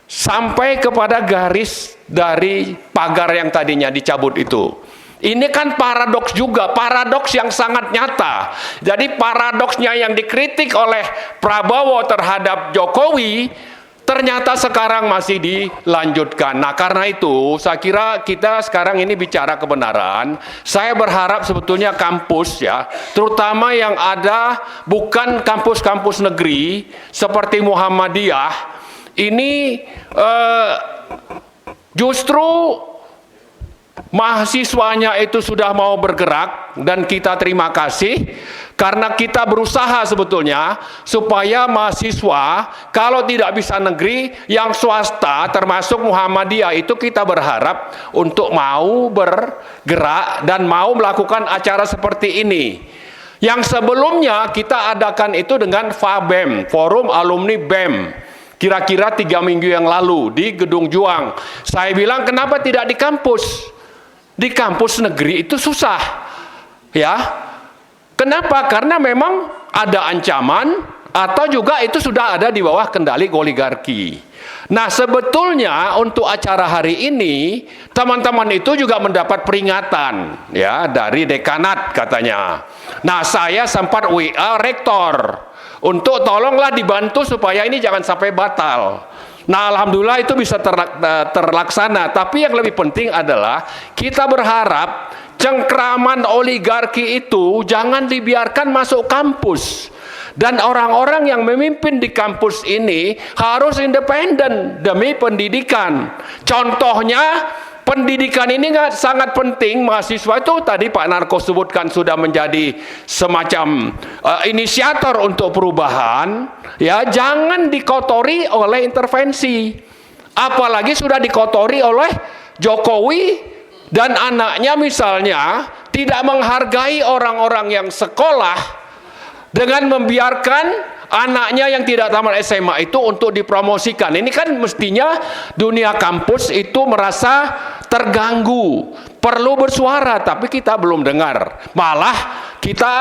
sampai kepada garis dari pagar yang tadinya dicabut itu. Ini kan paradoks juga, paradoks yang sangat nyata. Jadi paradoksnya yang dikritik oleh Prabowo terhadap Jokowi ternyata sekarang masih dilanjutkan. Nah, karena itu saya kira kita sekarang ini bicara kebenaran. Saya berharap sebetulnya kampus, ya, terutama yang ada bukan kampus-kampus negeri seperti Muhammadiyah, ini justru mahasiswanya itu sudah mau bergerak, dan kita terima kasih karena kita berusaha sebetulnya supaya mahasiswa kalau tidak bisa negeri, yang swasta termasuk Muhammadiyah itu kita berharap untuk mau bergerak dan mau melakukan acara seperti ini. Yang sebelumnya kita adakan itu dengan FABEM, Forum Alumni BEM, kira-kira 3 minggu yang lalu di Gedung Juang. Saya bilang kenapa tidak di kampus? Di kampus negeri itu susah, ya. Kenapa? Karena memang ada ancaman atau juga itu sudah ada di bawah kendali oligarki. Nah, sebetulnya untuk acara hari ini teman-teman itu juga mendapat peringatan, ya, dari dekanat katanya. Nah, saya sempat WA rektor untuk tolonglah dibantu supaya ini jangan sampai batal. Nah, alhamdulillah itu bisa terlaksana. Tapi yang lebih penting adalah kita berharap cengkraman oligarki itu jangan dibiarkan masuk kampus. Dan orang-orang yang memimpin di kampus ini harus independen demi pendidikan. Contohnya, pendidikan ini sangat penting. Mahasiswa itu tadi Pak Narko sebutkan sudah menjadi semacam inisiator untuk perubahan. Ya, jangan dikotori oleh intervensi. Apalagi sudah dikotori oleh Jokowi dan anaknya misalnya tidak menghargai orang-orang yang sekolah dengan membiarkan anaknya yang tidak tamat SMA itu untuk dipromosikan. Ini kan mestinya dunia kampus itu merasa terganggu, perlu bersuara, tapi kita belum dengar. Malah kita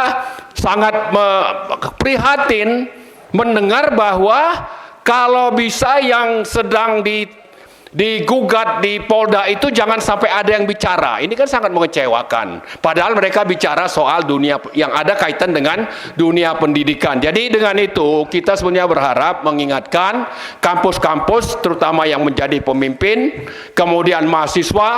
sangat prihatin mendengar bahwa kalau bisa yang sedang digugat di Polda itu jangan sampai ada yang bicara. Ini kan sangat mengecewakan. Padahal mereka bicara soal dunia yang ada kaitan dengan dunia pendidikan. Jadi dengan itu kita sebenarnya berharap mengingatkan kampus-kampus terutama yang menjadi pemimpin, kemudian mahasiswa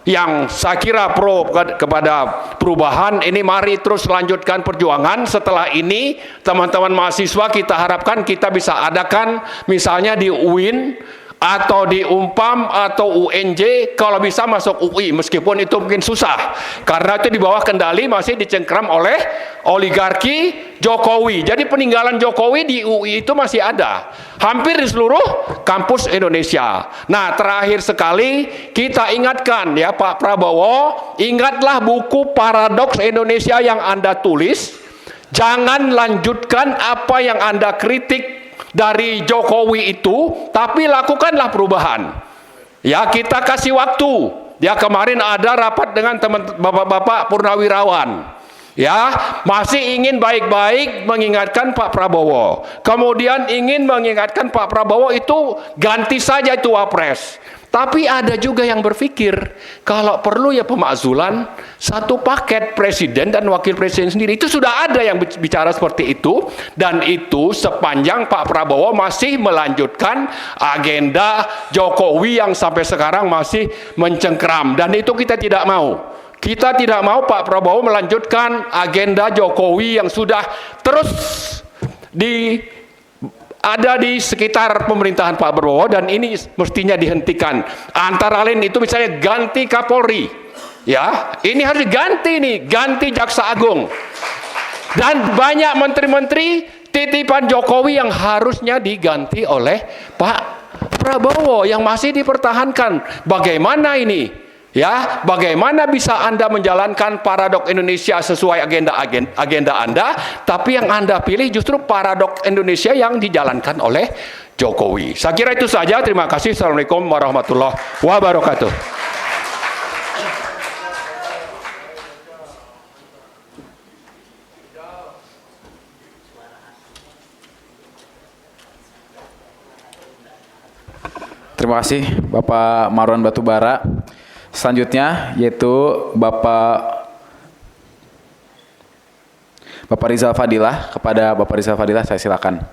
yang saya kira pro kepada perubahan ini, mari terus lanjutkan perjuangan. Setelah ini teman-teman mahasiswa kita harapkan kita bisa adakan misalnya di UIN atau di Umpam atau UNJ, kalau bisa masuk UI, meskipun itu mungkin susah karena itu di bawah kendali masih dicengkram oleh oligarki Jokowi. Jadi peninggalan Jokowi di UI itu masih ada hampir di seluruh kampus Indonesia. Nah, terakhir sekali kita ingatkan ya Pak Prabowo, ingatlah buku Paradoks Indonesia yang Anda tulis. Jangan lanjutkan apa yang Anda kritik dari Jokowi itu, tapi lakukanlah perubahan. Ya, kita kasih waktu. Ya, kemarin ada rapat dengan teman bapak-bapak purnawirawan. Ya, masih ingin baik-baik mengingatkan Pak Prabowo. Kemudian ingin mengingatkan Pak Prabowo itu ganti saja itu wapres. Tapi ada juga yang berpikir kalau perlu ya pemakzulan satu paket presiden dan wakil presiden sendiri. Itu sudah ada yang bicara seperti itu, dan itu sepanjang Pak Prabowo masih melanjutkan agenda Jokowi yang sampai sekarang masih mencengkram, dan itu kita tidak mau. Kita tidak mau Pak Prabowo melanjutkan agenda Jokowi yang sudah terus ada di sekitar pemerintahan Pak Prabowo, dan ini mestinya dihentikan. Antara lain itu misalnya ganti Kapolri. Ya, ini harus diganti nih, ganti Jaksa Agung. Dan banyak menteri-menteri titipan Jokowi yang harusnya diganti oleh Pak Prabowo yang masih dipertahankan. Bagaimana ini? Ya, bagaimana bisa Anda menjalankan Paradoks Indonesia sesuai agenda Anda, tapi yang Anda pilih justru Paradoks Indonesia yang dijalankan oleh Jokowi. Saya kira itu saja. Terima kasih. Assalamualaikum warahmatullahi wabarakatuh. Terima kasih Bapak Marwan Batubara. Selanjutnya yaitu Bapak Rizal Fadilah. Kepada Bapak Rizal Fadilah saya silakan.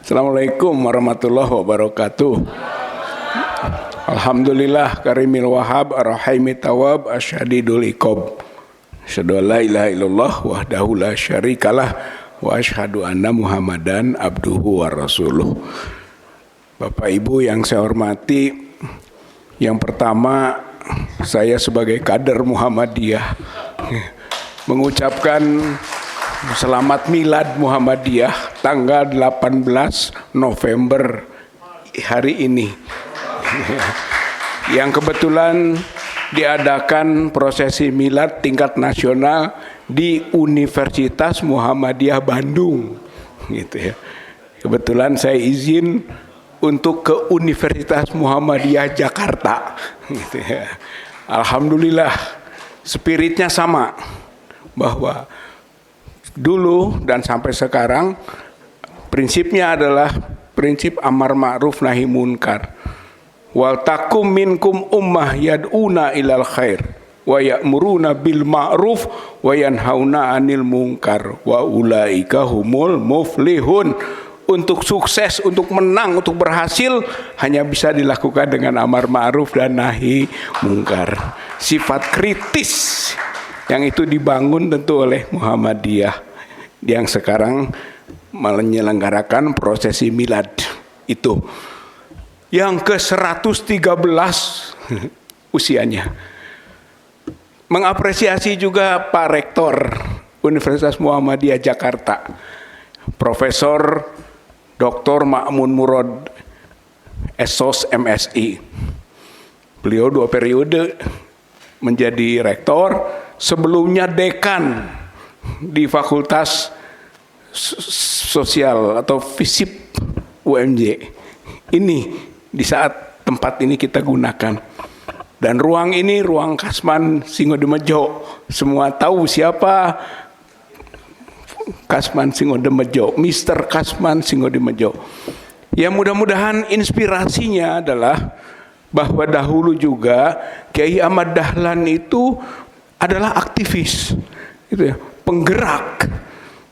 Assalamualaikum warahmatullahi wabarakatuh. Alhamdulillah karimil wahab arrahimit tawab asyadidul iqab. Asyhadu an la ilaha illallah wahdahu la syarikalah wa asyhadu anna Muhammadan abduhu wa rasuluh. Bapak Ibu yang saya hormati, yang pertama saya sebagai kader Muhammadiyah mengucapkan selamat milad Muhammadiyah tanggal 18 November hari ini. Yang kebetulan diadakan prosesi milad tingkat nasional di Universitas Muhammadiyah Bandung, gitu ya. Kebetulan saya izin untuk ke Universitas Muhammadiyah Jakarta, gitu ya. Alhamdulillah, spiritnya sama, bahwa dulu dan sampai sekarang prinsipnya adalah prinsip amar ma'ruf nahi munkar. Wal takum minkum ummah yad'una ilal khair wa ya'muruna bil ma'ruf wa yanhauna 'anil munkar wa ulaika humul muflihun. Untuk sukses, untuk menang, untuk berhasil hanya bisa dilakukan dengan amar ma'ruf dan nahi munkar. Sifat kritis yang itu dibangun tentu oleh Muhammadiyah yang sekarang menyelenggarakan prosesi milad itu yang ke-113 usianya. Mengapresiasi juga Pak Rektor Universitas Muhammadiyah Jakarta, Profesor Dr. Ma'mun Murad, Esos MSI. Beliau 2 periode menjadi rektor, sebelumnya dekan di Fakultas Sosial atau FISIP UMJ. Ini di saat tempat ini kita gunakan. Dan ruang ini ruang Kasman Singodemejo. Semua tahu siapa Kasman Singodemejo, Mr. Kasman Singodemejo. Ya, mudah-mudahan inspirasinya adalah bahwa dahulu juga Kiai Ahmad Dahlan itu adalah aktivis, gitu ya, penggerak.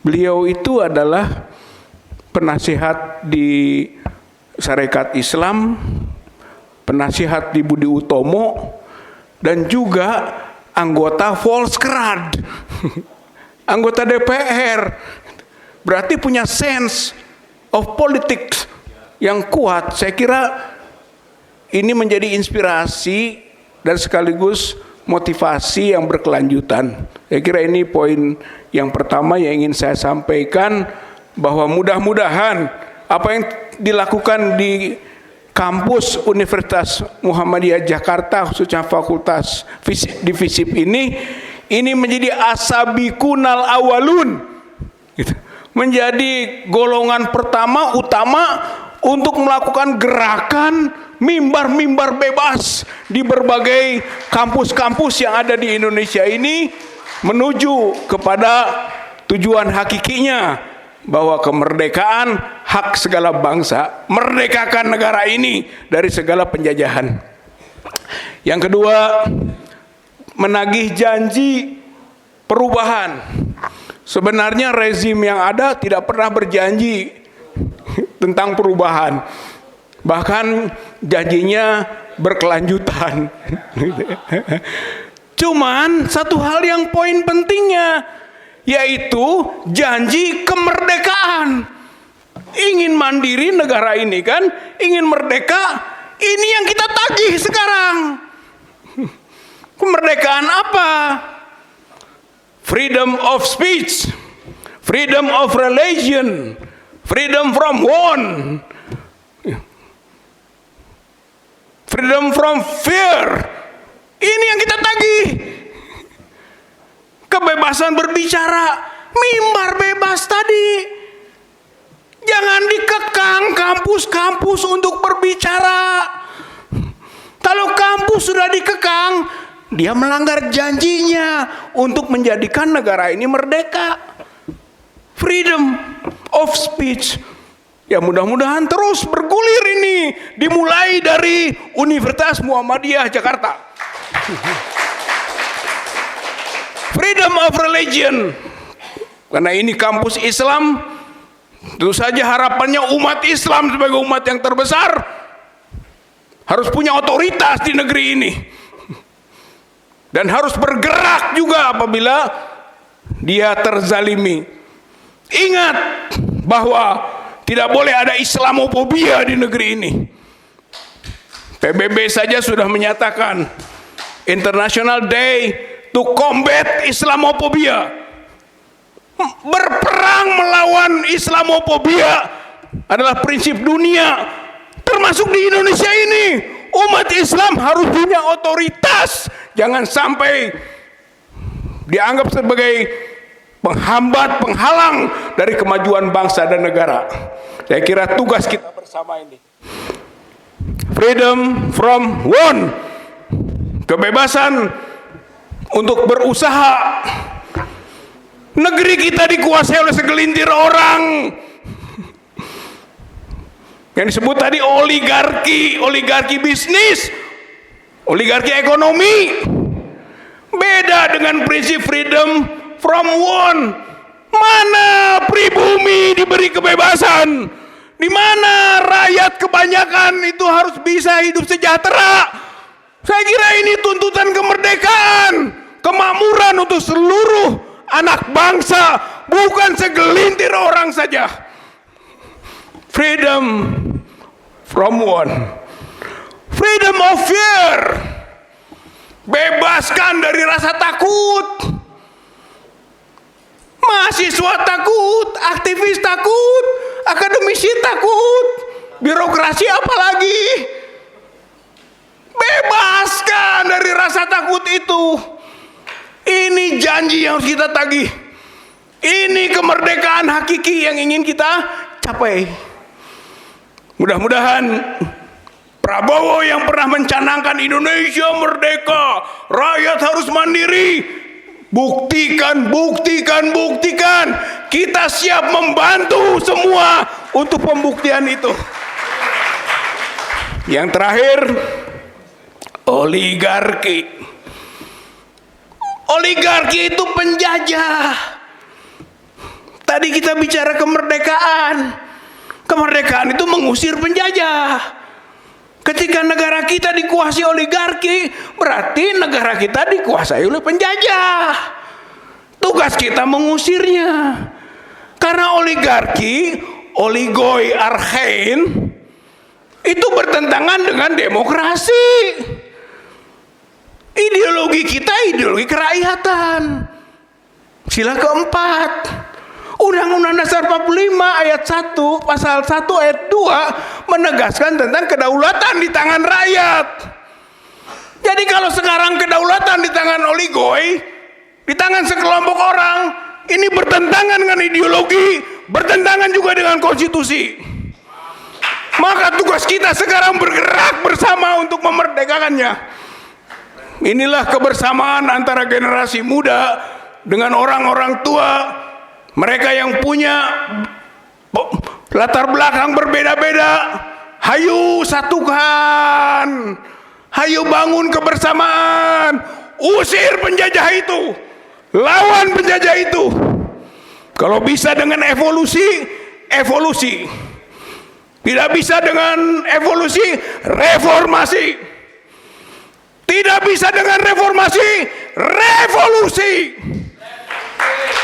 Beliau itu adalah penasihat di Sarekat Islam, penasihat di Budi Utomo, dan juga anggota Volkskrad, anggota DPR. Berarti punya sense of politics yang kuat. Saya kira ini menjadi inspirasi dan sekaligus motivasi yang berkelanjutan. Saya kira ini poin yang pertama yang ingin saya sampaikan, bahwa mudah-mudahan apa yang dilakukan di kampus Universitas Muhammadiyah Jakarta, khususnya Fakultas di FISIP ini menjadi asabikunal awalun, gitu. Menjadi golongan pertama utama untuk melakukan gerakan mimbar-mimbar bebas di berbagai kampus-kampus yang ada di Indonesia ini, menuju kepada tujuan hakikinya, bahwa kemerdekaan hak segala bangsa, merdekakan negara ini dari segala penjajahan. Yang kedua, menagih janji perubahan. Sebenarnya rezim yang ada tidak pernah berjanji tentang perubahan, bahkan janjinya berkelanjutan. Cuman satu hal yang poin pentingnya, yaitu janji kemerdekaan. Ingin mandiri negara ini kan, ingin merdeka, ini yang kita tagih sekarang. Kemerdekaan apa? Freedom of speech, freedom of religion, freedom from war, freedom from fear. Ini yang kita tagih. Kebebasan berbicara, mimbar bebas tadi. Jangan dikekang kampus-kampus untuk berbicara. Kalau kampus sudah dikekang, dia melanggar janjinya untuk menjadikan negara ini merdeka. Freedom of speech. Ya, mudah-mudahan terus bergulir ini, dimulai dari Universitas Muhammadiyah Jakarta. Freedom of religion, karena ini kampus Islam, tentu saja harapannya umat Islam sebagai umat yang terbesar harus punya otoritas di negeri ini, dan harus bergerak juga apabila dia terzalimi. Ingat bahwa tidak boleh ada Islamofobia di negeri ini. PBB saja sudah menyatakan International Day to combat Islamofobia. Berperang melawan Islamofobia adalah prinsip dunia, termasuk di Indonesia ini. Umat Islam harus punya otoritas, jangan sampai dianggap sebagai penghambat, penghalang dari kemajuan bangsa dan negara. Saya kira tugas kita bersama ini. Freedom from war, kebebasan untuk berusaha. Negeri kita dikuasai oleh segelintir orang yang disebut tadi oligarki, oligarki bisnis, oligarki ekonomi. Beda dengan prinsip freedom from war. Mana pribumi diberi kebebasan, di mana rakyat kebanyakan itu harus bisa hidup sejahtera. Saya kira ini tuntutan kemerdekaan, kemakmuran untuk seluruh anak bangsa, bukan segelintir orang saja. Freedom from war, freedom of fear, bebaskan dari rasa takut. mahasiswa takut, aktivis takut, akademisi takut, birokrasi apalagi. Bebaskan dari rasa takut itu. Ini janji yang harus kita tagih. Ini kemerdekaan hakiki yang ingin kita capai. Mudah-mudahan Prabowo yang pernah mencanangkan Indonesia merdeka, rakyat harus mandiri, buktikan. Kita siap membantu semua untuk pembuktian itu. Yang terakhir, oligarki. Oligarki itu penjajah. Tadi kita bicara kemerdekaan. Kemerdekaan itu mengusir penjajah. Ketika negara kita dikuasai oligarki, berarti negara kita dikuasai oleh penjajah. Tugas kita mengusirnya. Karena oligarki, oligoi archein, itu bertentangan dengan demokrasi. Ideologi kita ideologi kerakyatan. Sila keempat, Undang-Undang Dasar 45 ayat 1 pasal 1 ayat 2 menegaskan tentang kedaulatan di tangan rakyat. Jadi kalau sekarang kedaulatan di tangan oligoi, di tangan sekelompok orang, ini bertentangan dengan ideologi, bertentangan juga dengan konstitusi. Maka tugas kita sekarang bergerak bersama untuk memerdekakannya. Inilah kebersamaan antara generasi muda dengan orang-orang tua. Mereka yang punya latar belakang berbeda-beda. Hayu satukan. Hayu bangun kebersamaan. Usir penjajah itu. Lawan penjajah itu. Kalau bisa dengan evolusi, evolusi. Tidak bisa dengan evolusi, reformasi. Tidak bisa dengan reformasi, revolusi.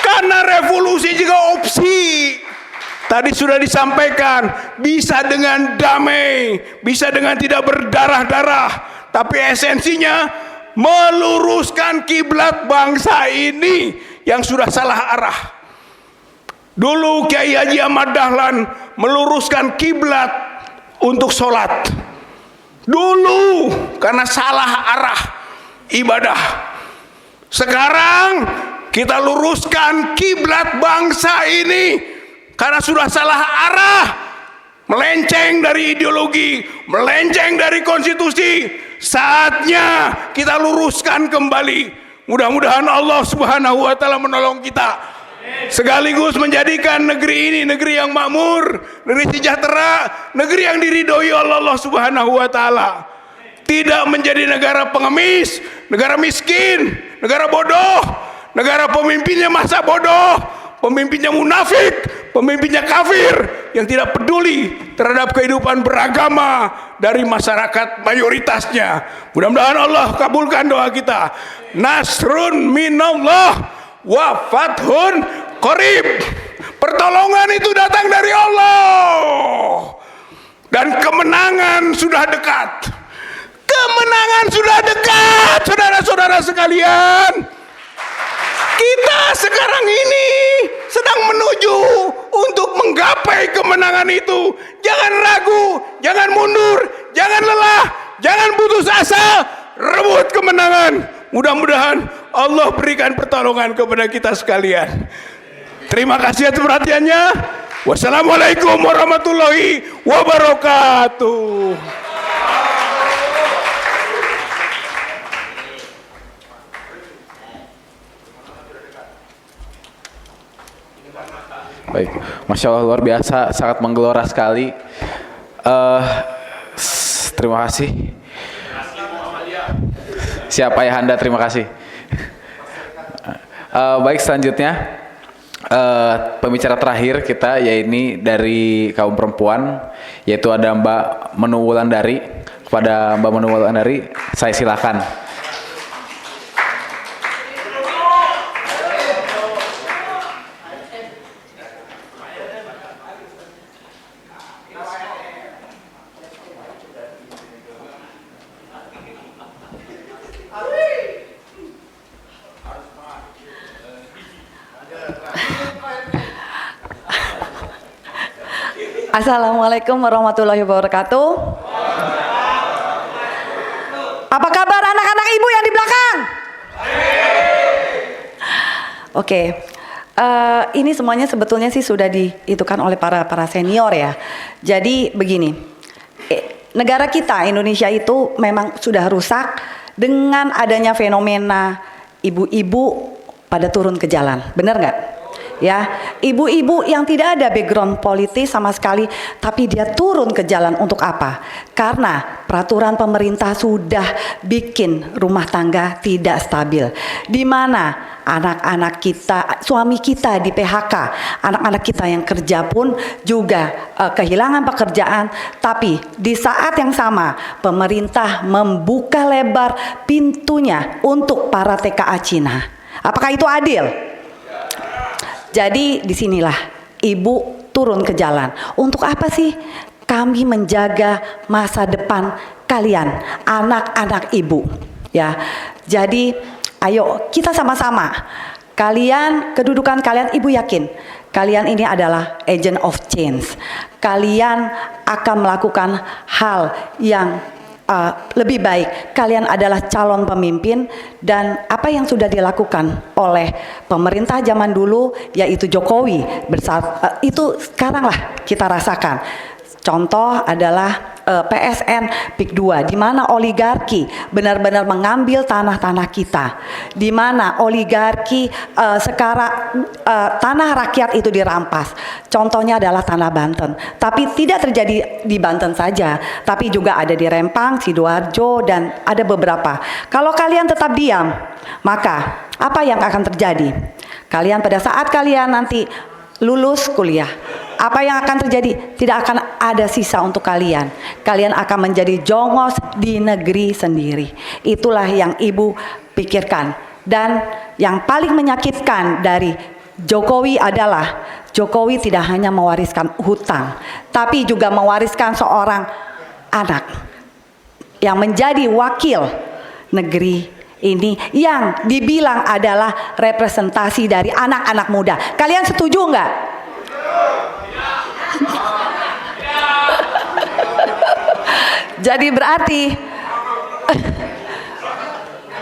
Karena revolusi juga opsi. Tadi sudah disampaikan, bisa dengan damai, bisa dengan tidak berdarah-darah, tapi esensinya meluruskan kiblat bangsa ini yang sudah salah arah. Dulu Kiai Haji Ahmad Dahlan meluruskan kiblat untuk sholat. Dulu karena salah arah ibadah. Sekarang kita luruskan kiblat bangsa ini karena sudah salah arah, melenceng dari ideologi, melenceng dari konstitusi. Saatnya kita luruskan kembali. Mudah-mudahan Allah Subhanahu wa taala menolong kita. Sekaligus menjadikan negeri ini negeri yang makmur, negeri sejahtera, negeri yang diridhoi oleh Allah Subhanahu wa taala. Tidak menjadi negara pengemis, negara miskin, negara bodoh, negara pemimpinnya masa bodoh, pemimpinnya munafik, pemimpinnya kafir yang tidak peduli terhadap kehidupan beragama dari masyarakat mayoritasnya. Mudah-mudahan Allah kabulkan doa kita. Nasrun minallah wa fathun qarib. Pertolongan itu datang dari Allah. Dan kemenangan sudah dekat. Kemenangan sudah dekat, saudara-saudara sekalian. Kita sekarang ini sedang menuju untuk menggapai kemenangan itu. Jangan ragu, jangan mundur, jangan lelah, jangan putus asa. Rebut kemenangan. Mudah-mudahan Allah berikan pertolongan kepada kita sekalian. Terima kasih atas perhatiannya. Wassalamualaikum warahmatullahi wabarakatuh. Baik, Masya Allah luar biasa, sangat menggelora sekali. Terima kasih. Siapa Ayahanda, terima kasih. Baik, selanjutnya pembicara terakhir kita yaitu dari kaum perempuan, yaitu ada Mbak Menu Wulandari. Kepada Mbak Menu Wulandari, saya silakan. Assalamualaikum warahmatullahi wabarakatuh. Apa kabar anak-anak ibu yang di belakang? Oke, ini semuanya sebetulnya sih sudah diitukan oleh para senior ya. Jadi begini, negara kita Indonesia itu memang sudah rusak dengan adanya fenomena ibu-ibu pada turun ke jalan, benar nggak? Ya, ibu-ibu yang tidak ada background politis sama sekali, tapi dia turun ke jalan untuk apa? Karena peraturan pemerintah sudah bikin rumah tangga tidak stabil, di mana anak-anak kita, suami kita di PHK, anak-anak kita yang kerja pun juga kehilangan pekerjaan. Tapi di saat yang sama pemerintah membuka lebar pintunya untuk para TKA Cina. Apakah itu adil? Jadi disinilah ibu turun ke jalan. Untuk apa sih? Kami menjaga masa depan kalian, anak-anak ibu. Ya, jadi ayo kita sama-sama. Kalian, kedudukan kalian, ibu yakin kalian ini adalah agent of change. Kalian akan melakukan hal yang lebih baik. Kalian adalah calon pemimpin, dan apa yang sudah dilakukan oleh pemerintah zaman dulu yaitu Jokowi itu sekaranglah kita rasakan. Contoh adalah PSN PIK 2, di mana oligarki benar-benar mengambil tanah-tanah kita, di mana oligarki sekarang tanah rakyat itu dirampas. Contohnya adalah tanah Banten, tapi tidak terjadi di Banten saja, tapi juga ada di Rempang, Sidoarjo, dan ada beberapa. Kalau kalian tetap diam, maka apa yang akan terjadi? Kalian pada saat kalian nanti lulus kuliah, apa yang akan terjadi? Tidak akan ada sisa untuk kalian. Kalian akan menjadi jongos di negeri sendiri. Itulah yang ibu pikirkan. Dan yang paling menyakitkan dari Jokowi adalah Jokowi tidak hanya mewariskan hutang, tapi juga mewariskan seorang anak yang menjadi wakil negeri ini, yang dibilang adalah representasi dari anak-anak muda. Kalian setuju nggak? Jadi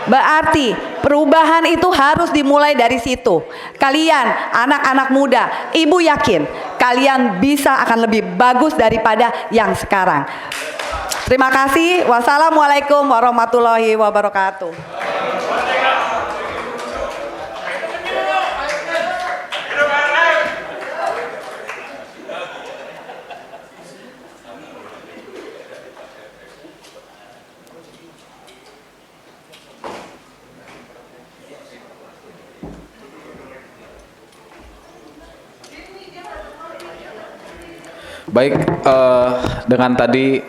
berarti perubahan itu harus dimulai dari situ. Kalian anak-anak muda, ibu yakin kalian bisa akan lebih bagus daripada yang sekarang. Terima kasih. Wassalamualaikum warahmatullahi wabarakatuh. Baik, dengan tadi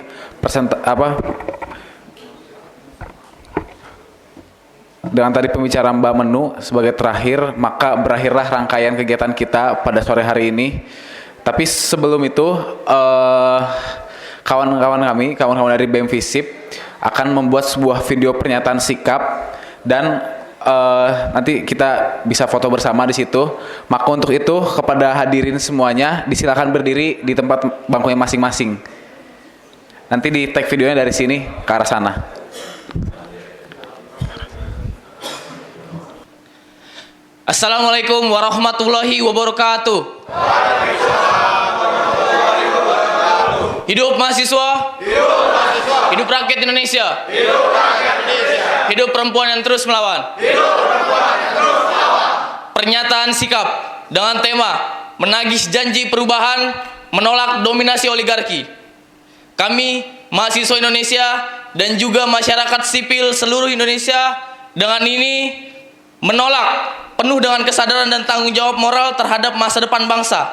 dengan tadi pembicaraan Mbak Menu sebagai terakhir, maka berakhirlah rangkaian kegiatan kita pada sore hari ini. Tapi sebelum itu, kawan-kawan dari BEM FISIP akan membuat sebuah video pernyataan sikap, dan nanti kita bisa foto bersama di situ. Maka untuk itu kepada hadirin semuanya disilakan berdiri di tempat bangkunya masing-masing. Nanti di tag videonya dari sini ke arah sana. Assalamualaikum warahmatullahi wabarakatuh. Hidup mahasiswa. Hidup mahasiswa. Hidup rakyat Indonesia. Hidup rakyat Indonesia. Hidup perempuan yang terus melawan. Hidup perempuan yang terus melawan. Pernyataan sikap dengan tema menagih janji perubahan, menolak dominasi oligarki. Kami mahasiswa Indonesia dan juga masyarakat sipil seluruh Indonesia dengan ini menolak penuh dengan kesadaran dan tanggung jawab moral terhadap masa depan bangsa.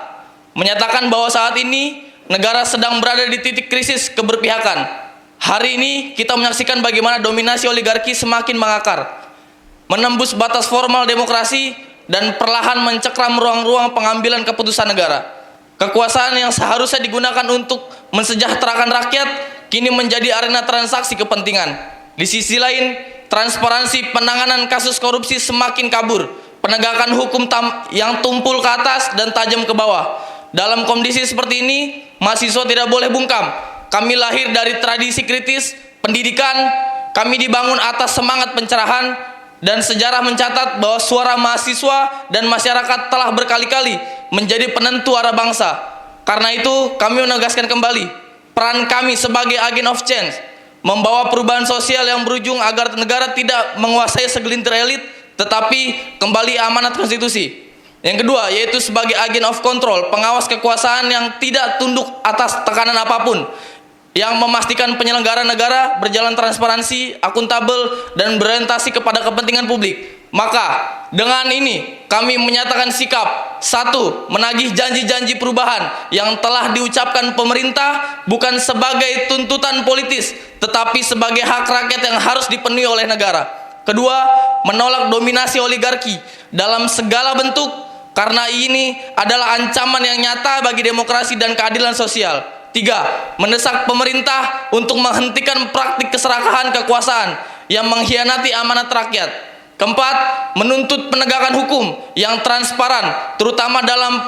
Menyatakan bahwa saat ini negara sedang berada di titik krisis keberpihakan. Hari ini kita menyaksikan bagaimana dominasi oligarki semakin mengakar, menembus batas formal demokrasi dan perlahan mencekram ruang-ruang pengambilan keputusan negara. Kekuasaan yang seharusnya digunakan untuk mensejahterakan rakyat kini menjadi arena transaksi kepentingan. Di sisi lain, transparansi penanganan kasus korupsi semakin kabur, penegakan hukum yang tumpul ke atas dan tajam ke bawah. Dalam kondisi seperti ini, mahasiswa tidak boleh bungkam. Kami lahir dari tradisi kritis, pendidikan, kami dibangun atas semangat pencerahan, dan sejarah mencatat bahwa suara mahasiswa dan masyarakat telah berkali-kali menjadi penentu arah bangsa. Karena itu, kami menegaskan kembali peran kami sebagai agent of change, membawa perubahan sosial yang berujung agar negara tidak menguasai segelintir elit, tetapi kembali amanat konstitusi. Yang kedua, yaitu sebagai agen of control, pengawas kekuasaan yang tidak tunduk atas tekanan apapun, yang memastikan penyelenggara negara berjalan transparansi, akuntabel, dan berorientasi kepada kepentingan publik. Maka, dengan ini kami menyatakan sikap. 1. Menagih janji-janji perubahan yang telah diucapkan pemerintah bukan sebagai tuntutan politis, tetapi sebagai hak rakyat yang harus dipenuhi oleh negara. Kedua, menolak dominasi oligarki dalam segala bentuk, karena ini adalah ancaman yang nyata bagi demokrasi dan keadilan sosial. 3. Mendesak pemerintah untuk menghentikan praktik keserakahan kekuasaan yang mengkhianati amanat rakyat. 4. Menuntut penegakan hukum yang transparan, terutama dalam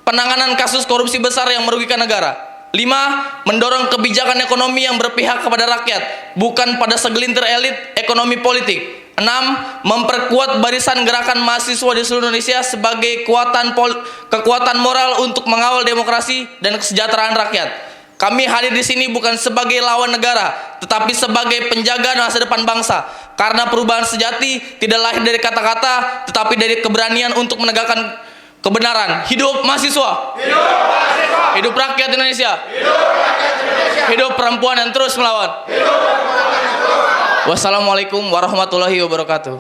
penanganan kasus korupsi besar yang merugikan negara. 5. Mendorong kebijakan ekonomi yang berpihak kepada rakyat, bukan pada segelintir elit ekonomi politik. 6. Memperkuat barisan gerakan mahasiswa di seluruh Indonesia sebagai kekuatan moral untuk mengawal demokrasi dan kesejahteraan rakyat. Kami hadir di sini bukan sebagai lawan negara, tetapi sebagai penjaga masa depan bangsa. Karena perubahan sejati tidak lahir dari kata-kata, tetapi dari keberanian untuk menegakkan kebenaran. Hidup mahasiswa! Hidup mahasiswa! Hidup rakyat Indonesia! Hidup rakyat Indonesia! Hidup perempuan yang terus melawan! Hidup perempuan yang terus melawan! Wassalamualaikum warahmatullahi wabarakatuh.